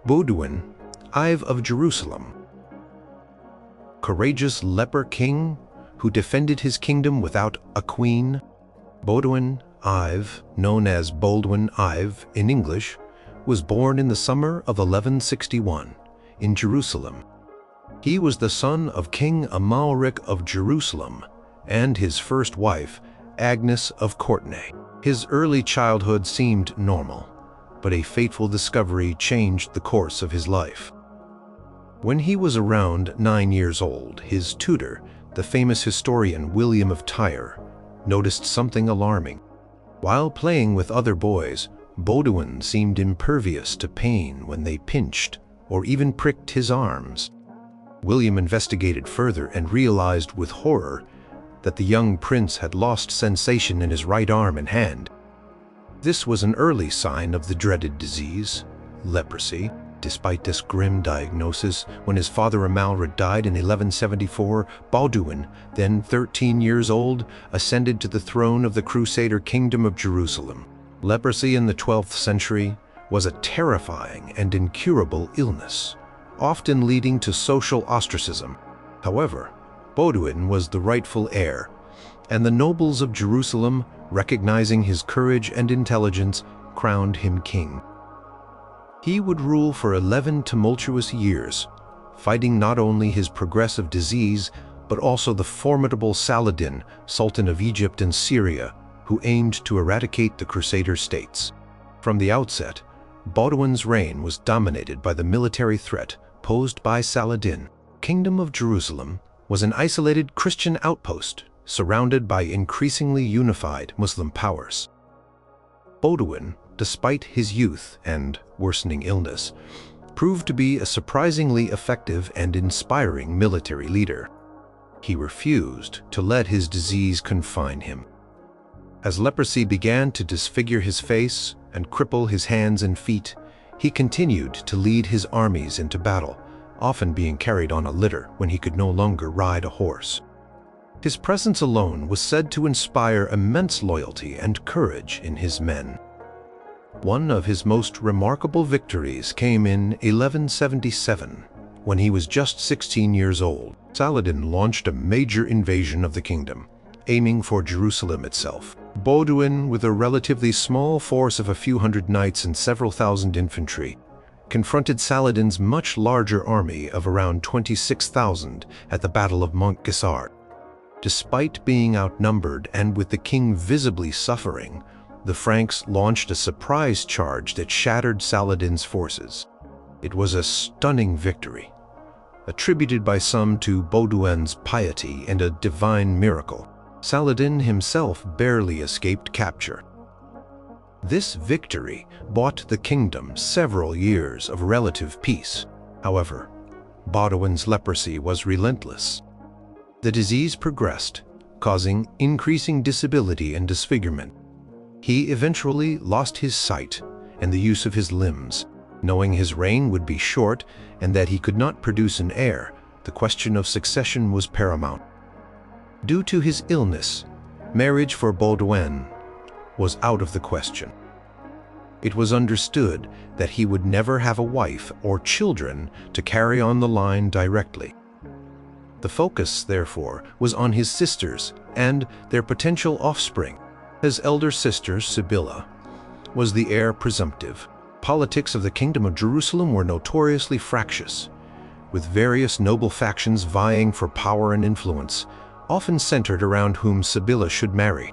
Baudouin I of Jerusalem. Courageous leper king who defended his kingdom without a queen, Baudouin I, known as Baldwin I in English, was born in the summer of 1161 in Jerusalem. He was the son of King Amalric of Jerusalem and his first wife, Agnes of Courtenay. His early childhood seemed normal, but a fateful discovery changed the course of his life. When he was around 9 years old, his tutor, the famous historian William of Tyre, noticed something alarming. While playing with other boys, Baudouin seemed impervious to pain when they pinched or even pricked his arms. William investigated further and realized with horror that the young prince had lost sensation in his right arm and hand. This was an early sign of the dreaded disease, leprosy. Despite this grim diagnosis, when his father Amalric died in 1174, Baudouin, then 13 years old, ascended to the throne of the Crusader Kingdom of Jerusalem. Leprosy in the 12th century was a terrifying and incurable illness, often leading to social ostracism. However, Baudouin was the rightful heir, and the nobles of Jerusalem, recognizing his courage and intelligence, crowned him king. He would rule for 11 tumultuous years, fighting not only his progressive disease, but also the formidable Saladin, Sultan of Egypt and Syria, who aimed to eradicate the Crusader states. From the outset, Baudouin's reign was dominated by the military threat posed by Saladin. Kingdom of Jerusalem was an isolated Christian outpost surrounded by increasingly unified Muslim powers. Baudouin despite his youth and worsening illness, proved to be a surprisingly effective and inspiring military leader. He refused to let his disease confine him. As leprosy began to disfigure his face and cripple his hands and feet, he continued to lead his armies into battle, often being carried on a litter when he could no longer ride a horse. His presence alone was said to inspire immense loyalty and courage in his men. One of his most remarkable victories came in 1177, when he was just 16 years old. Saladin launched a major invasion of the kingdom, aiming for Jerusalem itself. Baudouin, with a relatively small force of a few hundred knights and several thousand infantry, confronted Saladin's much larger army of around 26,000 at the Battle of Montgisard. Despite being outnumbered and with the king visibly suffering, the Franks launched a surprise charge that shattered Saladin's forces. It was a stunning victory, attributed by some to Baudouin's piety and a divine miracle. Saladin himself barely escaped capture. This victory bought the kingdom several years of relative peace. However, Baudouin's leprosy was relentless. The disease progressed, causing increasing disability and disfigurement. He eventually lost his sight and the use of his limbs. Knowing his reign would be short and that he could not produce an heir, the question of succession was paramount. Due to his illness, marriage for Baudouin was out of the question. It was understood that he would never have a wife or children to carry on the line directly. The focus, therefore, was on his sisters and their potential offspring. His elder sister, Sibylla, was the heir presumptive. Politics of the Kingdom of Jerusalem were notoriously fractious, with various noble factions vying for power and influence, often centered around whom Sibylla should marry.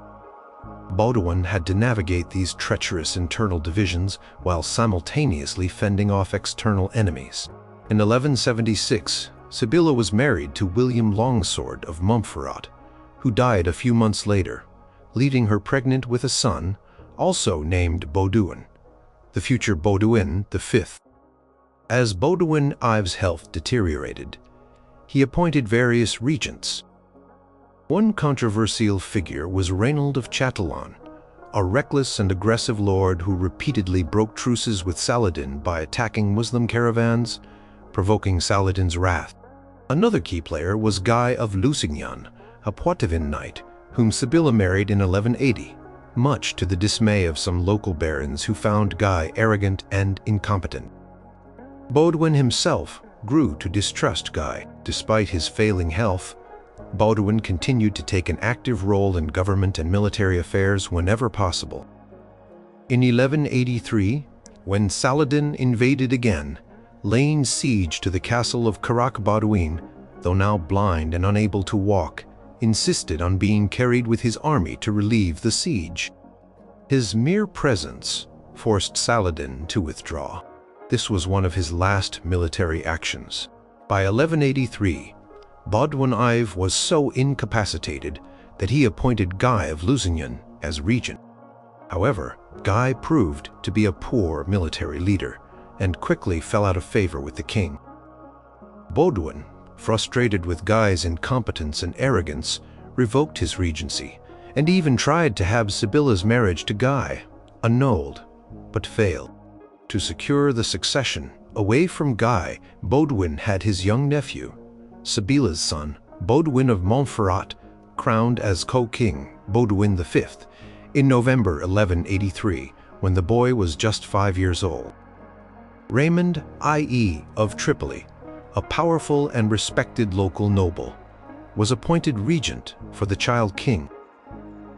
Baudouin had to navigate these treacherous internal divisions while simultaneously fending off external enemies. In 1176, Sibylla was married to William Longsword of Montferrat, who died a few months later, leaving her pregnant with a son, also named Baudouin, the future Baudouin V. As Baudouin Ives' health deteriorated, he appointed various regents. One controversial figure was Raynald of Chatillon, a reckless and aggressive lord who repeatedly broke truces with Saladin by attacking Muslim caravans, provoking Saladin's wrath. Another key player was Guy of Lusignan, a Poitevin knight, whom Sibylla married in 1180, much to the dismay of some local barons who found Guy arrogant and incompetent. Baudouin himself grew to distrust Guy. Despite his failing health, Baudouin continued to take an active role in government and military affairs whenever possible. In 1183, when Saladin invaded again, laying siege to the castle of Carac Baudouin, though now blind and unable to walk, insisted on being carried with his army to relieve the siege. His mere presence forced Saladin to withdraw. This was one of his last military actions. By 1183, Baudouin Ives was so incapacitated that he appointed Guy of Lusignan as regent. However, Guy proved to be a poor military leader and quickly fell out of favor with the king. Baudouin, frustrated with Guy's incompetence and arrogance, revoked his regency and even tried to have Sibylla's marriage to Guy annulled, but failed. To secure the succession away from Guy, Baudouin had his young nephew, Sibylla's son, Baudouin of Montferrat, crowned as co-king, Baudouin V, in November 1183, when the boy was just 5 years old. Raymond I.E. of Tripoli, a powerful and respected local noble, was appointed regent for the child king.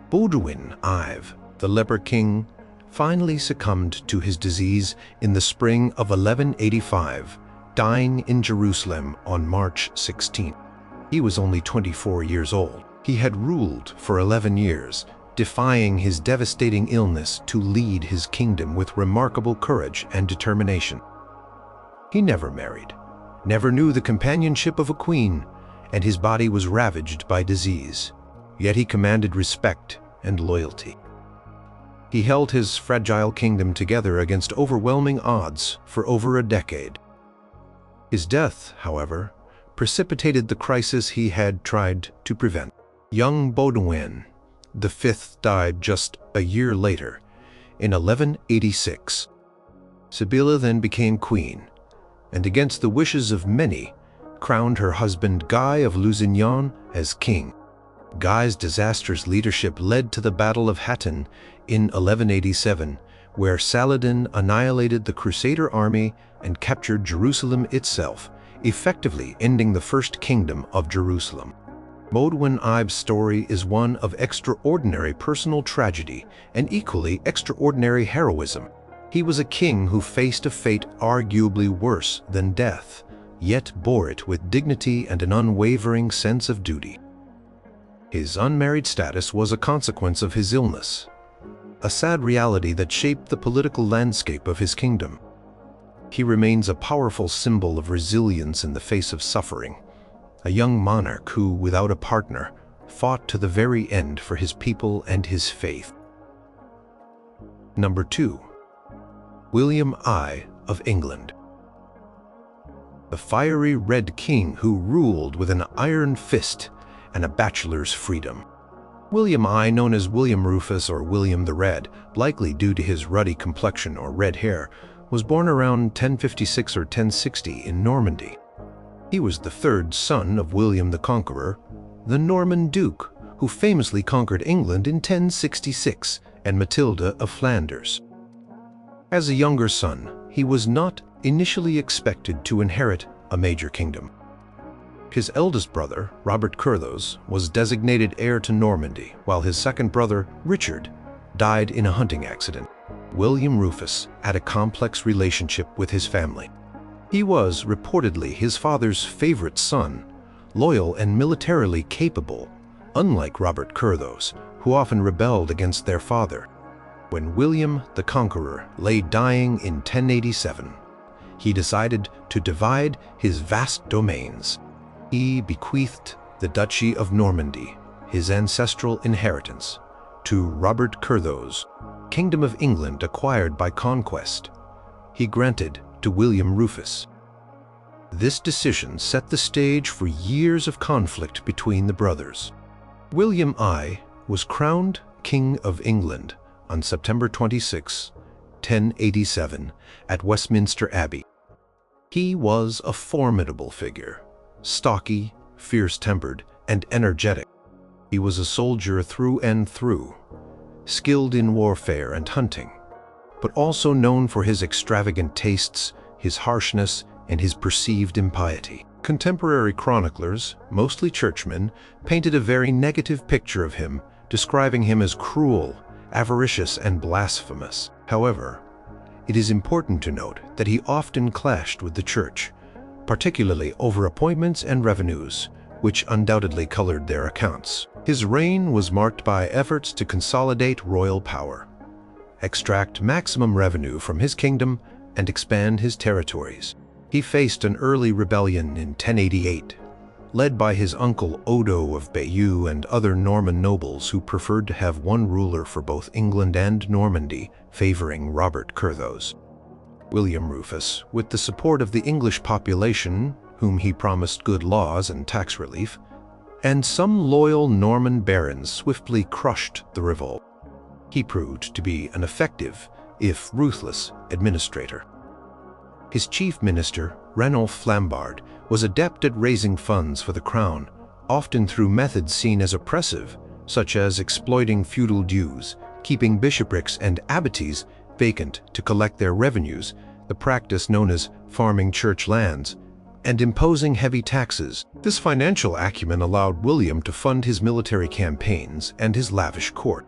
Baudouin Ives, the leper king, finally succumbed to his disease in the spring of 1185, dying in Jerusalem on March 16. He was only 24 years old. He had ruled for 11 years, defying his devastating illness to lead his kingdom with remarkable courage and determination. He never married, never knew the companionship of a queen, and his body was ravaged by disease. Yet he commanded respect and loyalty. He held his fragile kingdom together against overwhelming odds for over a decade. His death, however, precipitated the crisis he had tried to prevent. Young Baudouin V died just a year later, in 1186. Sibylla then became queen, and against the wishes of many, crowned her husband Guy of Lusignan as king. Guy's disastrous leadership led to the Battle of Hattin in 1187, where Saladin annihilated the Crusader army and captured Jerusalem itself, effectively ending the First Kingdom of Jerusalem. Baudouin Ib's story is one of extraordinary personal tragedy and equally extraordinary heroism. He was a king who faced a fate arguably worse than death, yet bore it with dignity and an unwavering sense of duty. His unmarried status was a consequence of his illness, a sad reality that shaped the political landscape of his kingdom. He remains a powerful symbol of resilience in the face of suffering, a young monarch who, without a partner, fought to the very end for his people and his faith. Number 2. William I of England. The fiery Red King who ruled with an iron fist and a bachelor's freedom. William I, known as William Rufus or William the Red, likely due to his ruddy complexion or red hair, was born around 1056 or 1060 in Normandy. He was the third son of William the Conqueror, the Norman Duke, who famously conquered England in 1066, and Matilda of Flanders. As a younger son, he was not initially expected to inherit a major kingdom. His eldest brother, Robert Curthose, was designated heir to Normandy, while his second brother, Richard, died in a hunting accident. William Rufus had a complex relationship with his family. He was reportedly his father's favorite son, loyal and militarily capable, unlike Robert Curthose, who often rebelled against their father. When William the Conqueror lay dying in 1087, he decided to divide his vast domains. He bequeathed the Duchy of Normandy, his ancestral inheritance, to Robert Curthose, Kingdom of England acquired by conquest. He granted to William Rufus. This decision set the stage for years of conflict between the brothers. William I was crowned King of England on September 26, 1087, at Westminster Abbey. He was a formidable figure, stocky, fierce-tempered, and energetic. He was a soldier through and through, skilled in warfare and hunting, but also known for his extravagant tastes, his harshness, and his perceived impiety. Contemporary chroniclers, mostly churchmen, painted a very negative picture of him, describing him as cruel, avaricious, and blasphemous. However, it is important to note that he often clashed with the church, particularly over appointments and revenues, which undoubtedly colored their accounts. His reign was marked by efforts to consolidate royal power, extract maximum revenue from his kingdom, and expand his territories. He faced an early rebellion in 1088, led by his uncle Odo of Bayeux and other Norman nobles who preferred to have one ruler for both England and Normandy, favoring Robert Curthose. William Rufus, with the support of the English population, whom he promised good laws and tax relief, and some loyal Norman barons, swiftly crushed the revolt. He proved to be an effective, if ruthless, administrator. His chief minister, Ranulph Flambard, was adept at raising funds for the crown, often through methods seen as oppressive, such as exploiting feudal dues, keeping bishoprics and abbaties vacant to collect their revenues, the practice known as farming church lands, and imposing heavy taxes. This financial acumen allowed William to fund his military campaigns and his lavish court.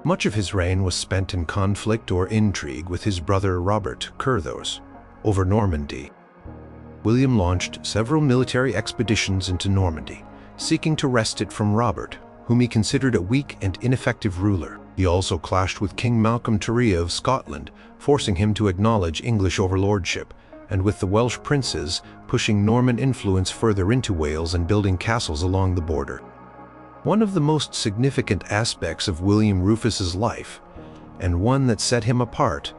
Much of his reign was spent in conflict or intrigue with his brother Robert Curthose over Normandy. William launched several military expeditions into Normandy, seeking to wrest it from Robert, whom he considered a weak and ineffective ruler. He also clashed with King Malcolm Tyree of Scotland, forcing him to acknowledge English overlordship, and with the Welsh princes pushing Norman influence further into Wales and building castles along the border. One of the most significant aspects of William Rufus's life and one that set him apart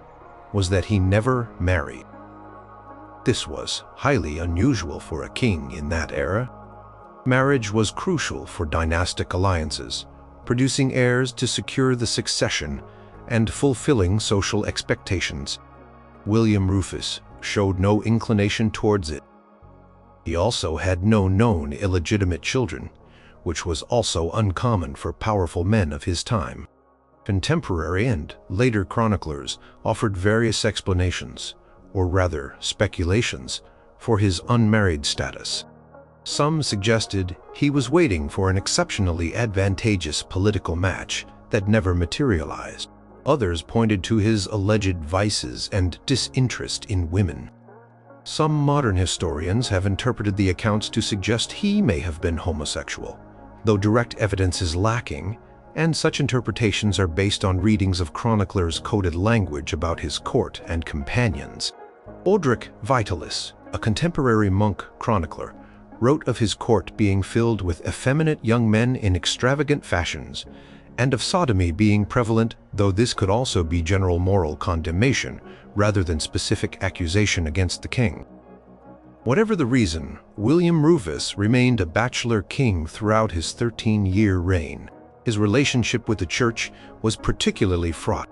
was that he never married. This was highly unusual for a king in that era. Marriage was crucial for dynastic alliances, producing heirs to secure the succession and fulfilling social expectations. William Rufus showed no inclination towards it. He also had no known illegitimate children, which was also uncommon for powerful men of his time. Contemporary and later chroniclers offered various explanations, or rather speculations, for his unmarried status. Some suggested he was waiting for an exceptionally advantageous political match that never materialized. Others pointed to his alleged vices and disinterest in women. Some modern historians have interpreted the accounts to suggest he may have been homosexual, though direct evidence is lacking, and such interpretations are based on readings of chroniclers' coded language about his court and companions. Odric Vitalis, a contemporary monk chronicler, wrote of his court being filled with effeminate young men in extravagant fashions, and of sodomy being prevalent, though this could also be general moral condemnation rather than specific accusation against the king. Whatever the reason, William Rufus remained a bachelor king throughout his 13-year reign. His relationship with the church was particularly fraught.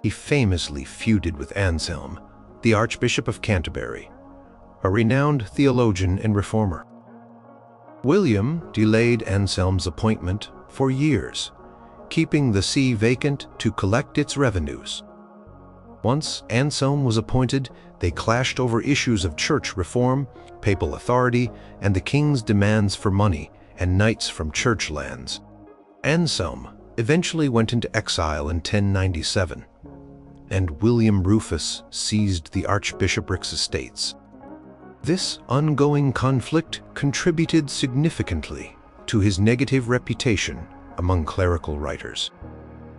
He famously feuded with Anselm, the Archbishop of Canterbury, a renowned theologian and reformer. William delayed Anselm's appointment for years, keeping the see vacant to collect its revenues. Once Anselm was appointed, they clashed over issues of church reform, papal authority, and the king's demands for money and knights from church lands. Anselm eventually went into exile in 1097, and William Rufus seized the archbishopric's estates. This ongoing conflict contributed significantly to his negative reputation among clerical writers.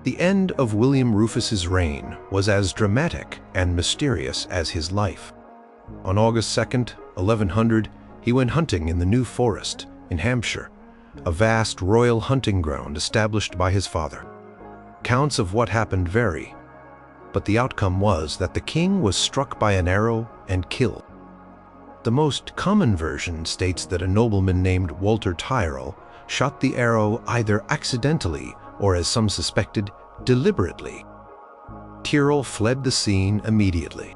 The end of William Rufus's reign was as dramatic and mysterious as his life. On August 2nd, 1100, he went hunting in the New Forest in Hampshire, a vast royal hunting ground established by his father. Accounts of what happened vary, but the outcome was that the king was struck by an arrow and killed. The most common version states that a nobleman named Walter Tyrrell shot the arrow either accidentally or, as some suspected, deliberately. Tyrrell fled the scene immediately.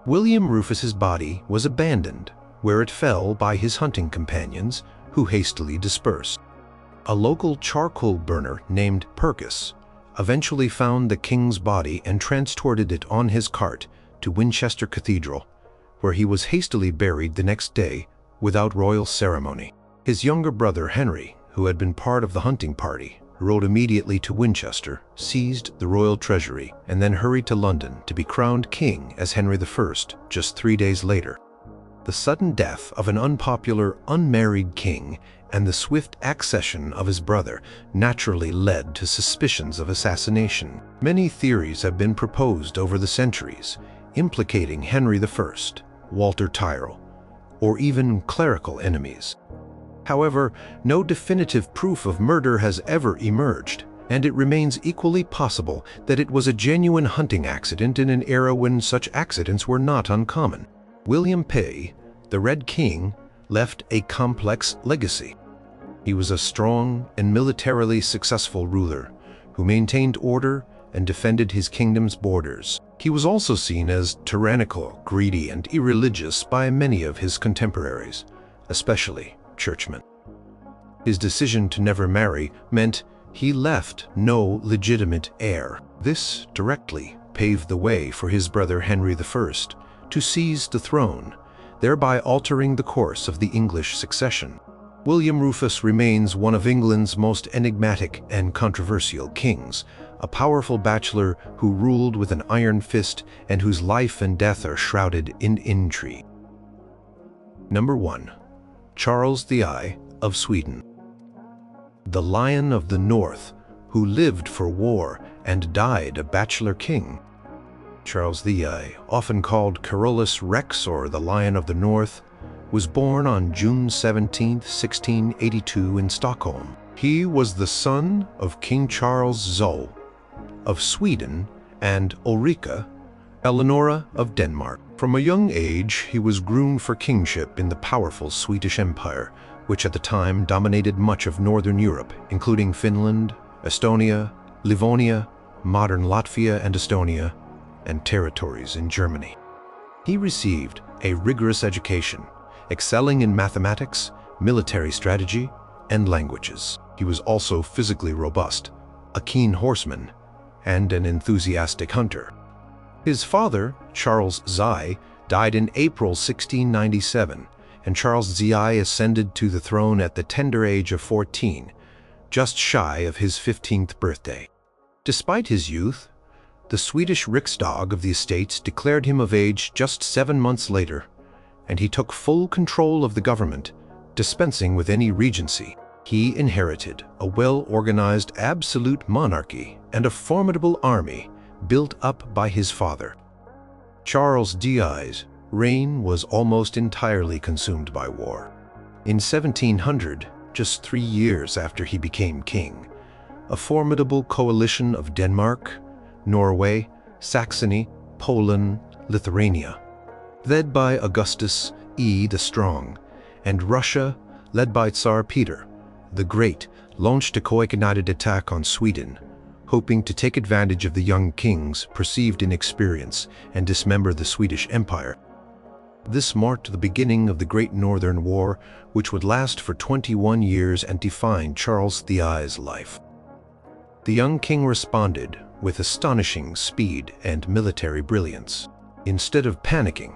William Rufus's body was abandoned, where it fell by his hunting companions, who hastily dispersed. A local charcoal burner named Purkis eventually found the king's body and transported it on his cart to Winchester Cathedral, where he was hastily buried the next day without royal ceremony. His younger brother Henry, who had been part of the hunting party, rode immediately to Winchester, seized the royal treasury, and then hurried to London to be crowned king as Henry I just 3 days later. The sudden death of an unpopular, unmarried king and the swift accession of his brother naturally led to suspicions of assassination. Many theories have been proposed over the centuries, implicating Henry I, Walter Tyrrell, or even clerical enemies. However, no definitive proof of murder has ever emerged, and it remains equally possible that it was a genuine hunting accident in an era when such accidents were not uncommon. William Pay, the Red King, left a complex legacy. He was a strong and militarily successful ruler who maintained order and defended his kingdom's borders. He was also seen as tyrannical, greedy, and irreligious by many of his contemporaries, especially churchmen. His decision to never marry meant he left no legitimate heir. This directly paved the way for his brother Henry I to seize the throne, thereby altering the course of the English succession. William Rufus remains one of England's most enigmatic and controversial kings, a powerful bachelor who ruled with an iron fist and whose life and death are shrouded in intrigue. Number 1. Charles I of Sweden. The Lion of the North, who lived for war and died a bachelor king. Charles I, often called Carolus Rex or the Lion of the North, was born on June 17, 1682 in Stockholm. He was the son of King Charles Zo, of Sweden, and Ulrika, Eleonora of Denmark. From a young age, he was groomed for kingship in the powerful Swedish Empire, which at the time dominated much of Northern Europe, including Finland, Estonia, Livonia, modern Latvia and Estonia, and territories in Germany. He received a rigorous education, excelling in mathematics, military strategy, and languages. He was also physically robust, a keen horseman, and an enthusiastic hunter. His father, Charles Zai, died in April 1697, and Charles Zai ascended to the throne at the tender age of 14, just shy of his 15th birthday. Despite his youth, the Swedish Riksdag of the Estates declared him of age just 7 months later, and he took full control of the government, dispensing with any regency. He inherited a well-organized absolute monarchy and a formidable army built up by his father. Charles Zai's reign was almost entirely consumed by war. In 1700, just 3 years after he became king, a formidable coalition of Denmark, Norway, Saxony, Poland, Lithuania, led by Augustus I the Strong, and Russia, led by Tsar Peter the Great, launched a coordinated attack on Sweden, hoping to take advantage of the young king's perceived inexperience and dismember the Swedish Empire. This marked the beginning of the Great Northern War, which would last for 21 years and define Charles Zai's life. The young king responded with astonishing speed and military brilliance. Instead of panicking,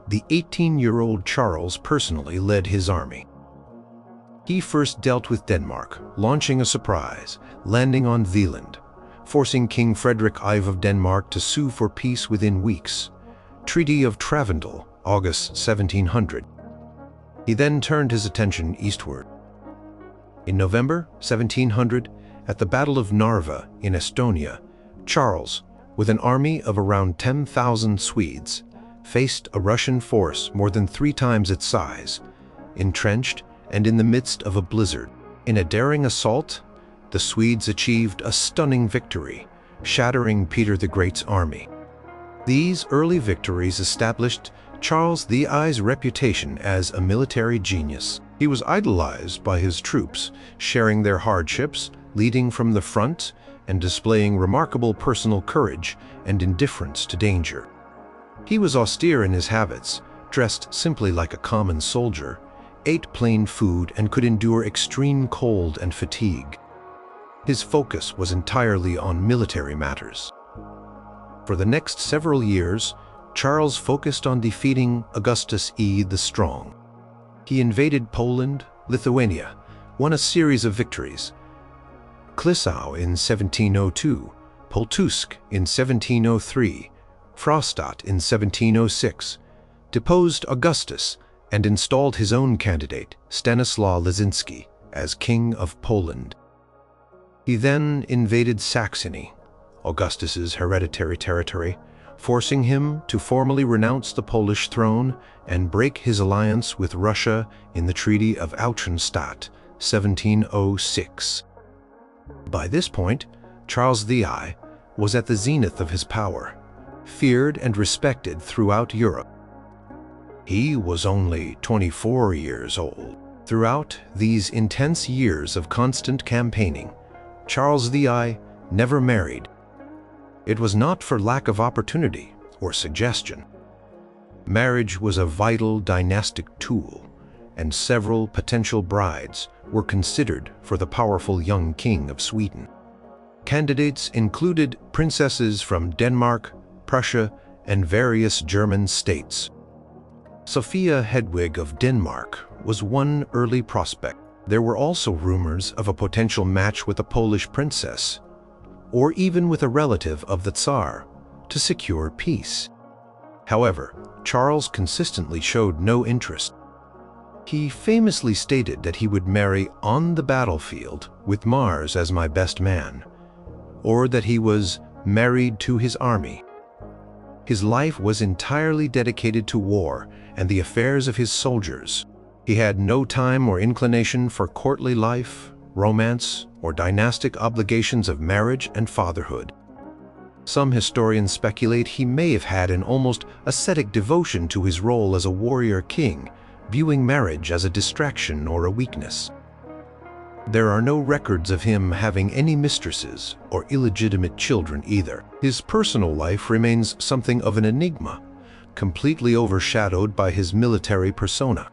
the 18-year-old Charles personally led his army. He first dealt with Denmark, launching a surprise, landing on Zealand, forcing King Frederick I of Denmark to sue for peace within weeks. Treaty of Travendel, August 1700. He then turned his attention eastward. In November 1700, at the Battle of Narva in Estonia, Charles, with an army of around 10,000 Swedes, faced a Russian force more than 3 times its size, entrenched and in the midst of a blizzard. In a daring assault, the Swedes achieved a stunning victory, shattering Peter the Great's army. These early victories established Charles Zai's reputation as a military genius. He was idolized by his troops, sharing their hardships, leading from the front, and displaying remarkable personal courage and indifference to danger. He was austere in his habits, dressed simply like a common soldier, ate plain food, and could endure extreme cold and fatigue. His focus was entirely on military matters. For the next several years, Charles focused on defeating Augustus I the Strong. He invaded Poland, Lithuania, won a series of victories: Klisau in 1702, Pultusk in 1703, Frostadt in 1706, deposed Augustus, and installed his own candidate, Stanislaus Leszczynski, as King of Poland. He then invaded Saxony, Augustus's hereditary territory, forcing him to formally renounce the Polish throne and break his alliance with Russia in the Treaty of Auchenstadt, 1706. By this point, Charles Zai was at the zenith of his power, feared and respected throughout Europe. He was only 24 years old. Throughout these intense years of constant campaigning, Charles Zai never married. It was not for lack of opportunity or suggestion. Marriage was a vital dynastic tool, and several potential brides were considered for the powerful young king of Sweden. Candidates included princesses from Denmark, Prussia, and various German states. Sophia Hedwig of Denmark was one early prospect. There were also rumors of a potential match with a Polish princess, or even with a relative of the Tsar, to secure peace. However, Charles consistently showed no interest. He famously stated that he would marry on the battlefield with Mars as my best man, or that he was married to his army. His life was entirely dedicated to war and the affairs of his soldiers. He had no time or inclination for courtly life, romance, or dynastic obligations of marriage and fatherhood. Some historians speculate he may have had an almost ascetic devotion to his role as a warrior king, viewing marriage as a distraction or a weakness. There are no records of him having any mistresses or illegitimate children either. His personal life remains something of an enigma, completely overshadowed by his military persona.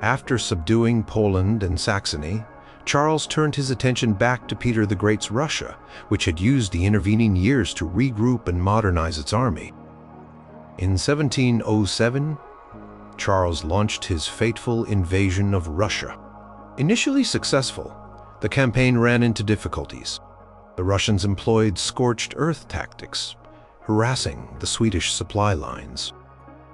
After subduing Poland and Saxony, Charles turned his attention back to Peter the Great's Russia, which had used the intervening years to regroup and modernize its army. In 1707, Charles launched his fateful invasion of Russia. Initially successful, the campaign ran into difficulties. The Russians employed scorched earth tactics, harassing the Swedish supply lines.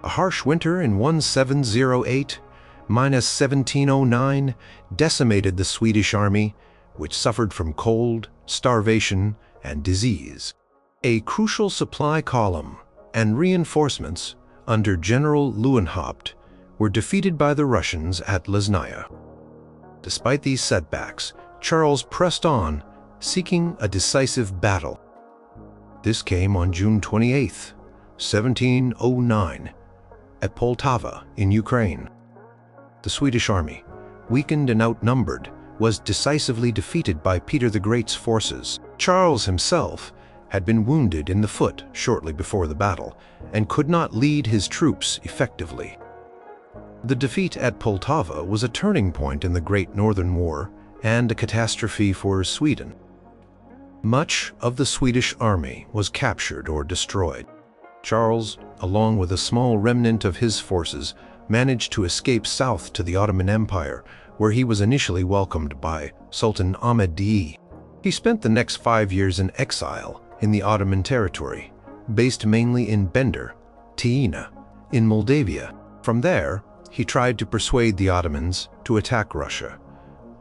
A harsh winter in 1708–1709 decimated the Swedish army, which suffered from cold, starvation, and disease. A crucial supply column and reinforcements under General Lewenhaupt were defeated by the Russians at Lesnaya. Despite these setbacks, Charles pressed on, seeking a decisive battle. This came on June 28, 1709, at Poltava in Ukraine. The Swedish army, weakened and outnumbered, was decisively defeated by Peter the Great's forces. Charles himself had been wounded in the foot shortly before the battle and could not lead his troops effectively. The defeat at Poltava was a turning point in the Great Northern War and a catastrophe for Sweden. Much of the Swedish army was captured or destroyed. Charles, along with a small remnant of his forces, managed to escape south to the Ottoman Empire, where he was initially welcomed by Sultan Ahmed II. He spent the next 5 years in exile in the Ottoman territory, based mainly in Bender, Tiina, in Moldavia. From there, he tried to persuade the Ottomans to attack Russia,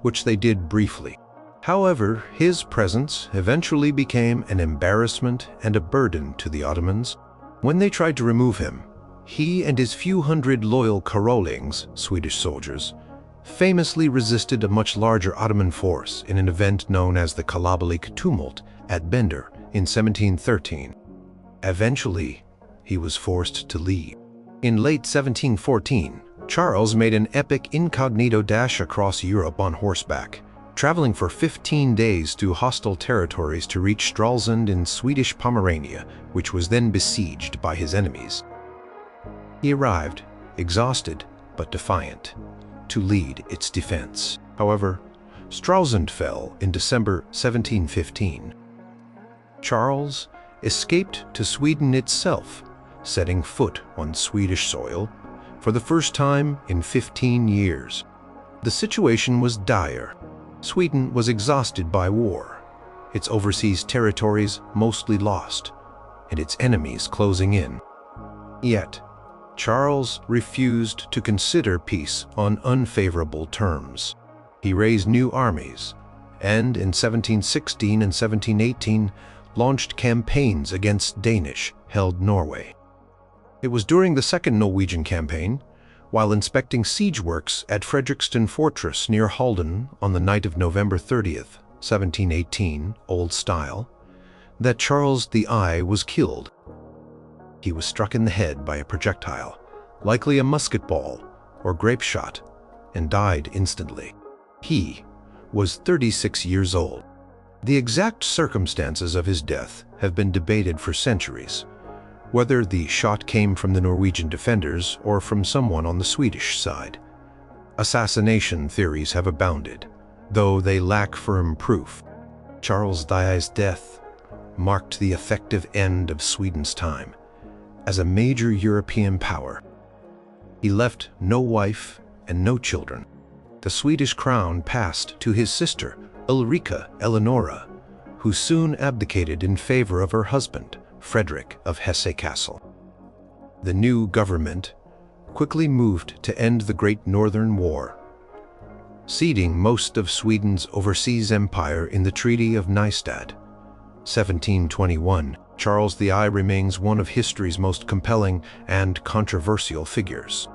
which they did briefly. However, his presence eventually became an embarrassment and a burden to the Ottomans. When they tried to remove him, he and his few hundred loyal Karolings, Swedish soldiers, famously resisted a much larger Ottoman force in an event known as the Kalabalik tumult at Bender in 1713. Eventually, he was forced to leave. In late 1714, Charles made an epic incognito dash across Europe on horseback, traveling for 15 days through hostile territories to reach Stralsund in Swedish Pomerania, which was then besieged by his enemies. He arrived, exhausted but defiant, to lead its defense. However, Stralsund fell in December 1715. Charles escaped to Sweden itself, setting foot on Swedish soil for the first time in 15 years. The situation was dire. Sweden was exhausted by war, its overseas territories mostly lost, and its enemies closing in. Yet, Charles refused to consider peace on unfavorable terms. He raised new armies, and in 1716 and 1718 launched campaigns against Danish-held Norway. It was during the Second Norwegian Campaign, while inspecting siege works at Fredrikstad Fortress near Halden on the night of November 30th, 1718, Old Style, that Charles I was killed. He was struck in the head by a projectile, likely a musket ball or grape shot, and died instantly. He was 36 years old. The exact circumstances of his death have been debated for centuries, whether the shot came from the Norwegian defenders or from someone on the Swedish side. Assassination theories have abounded, though they lack firm proof. Charles I's death marked the effective end of Sweden's time as a major European power. He left no wife and no children. The Swedish crown passed to his sister, Ulrika Eleonora, who soon abdicated in favor of her husband, Frederick of Hesse-Kassel. The new government quickly moved to end the Great Northern War, ceding most of Sweden's overseas empire in the Treaty of Nystad, 1721. Charles I remains one of history's most compelling and controversial figures.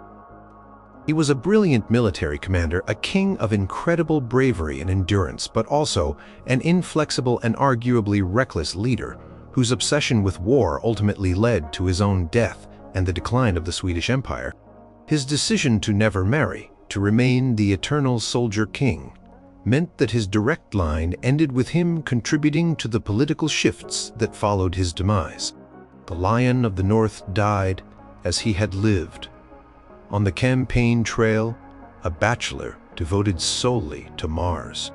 He was a brilliant military commander, a king of incredible bravery and endurance, but also an inflexible and arguably reckless leader whose obsession with war ultimately led to his own death and the decline of the Swedish Empire. His decision to never marry, to remain the eternal soldier king, meant that his direct line ended with him contributing to the political shifts that followed his demise. The Lion of the North died as he had lived, on the campaign trail, a bachelor devoted solely to Mars.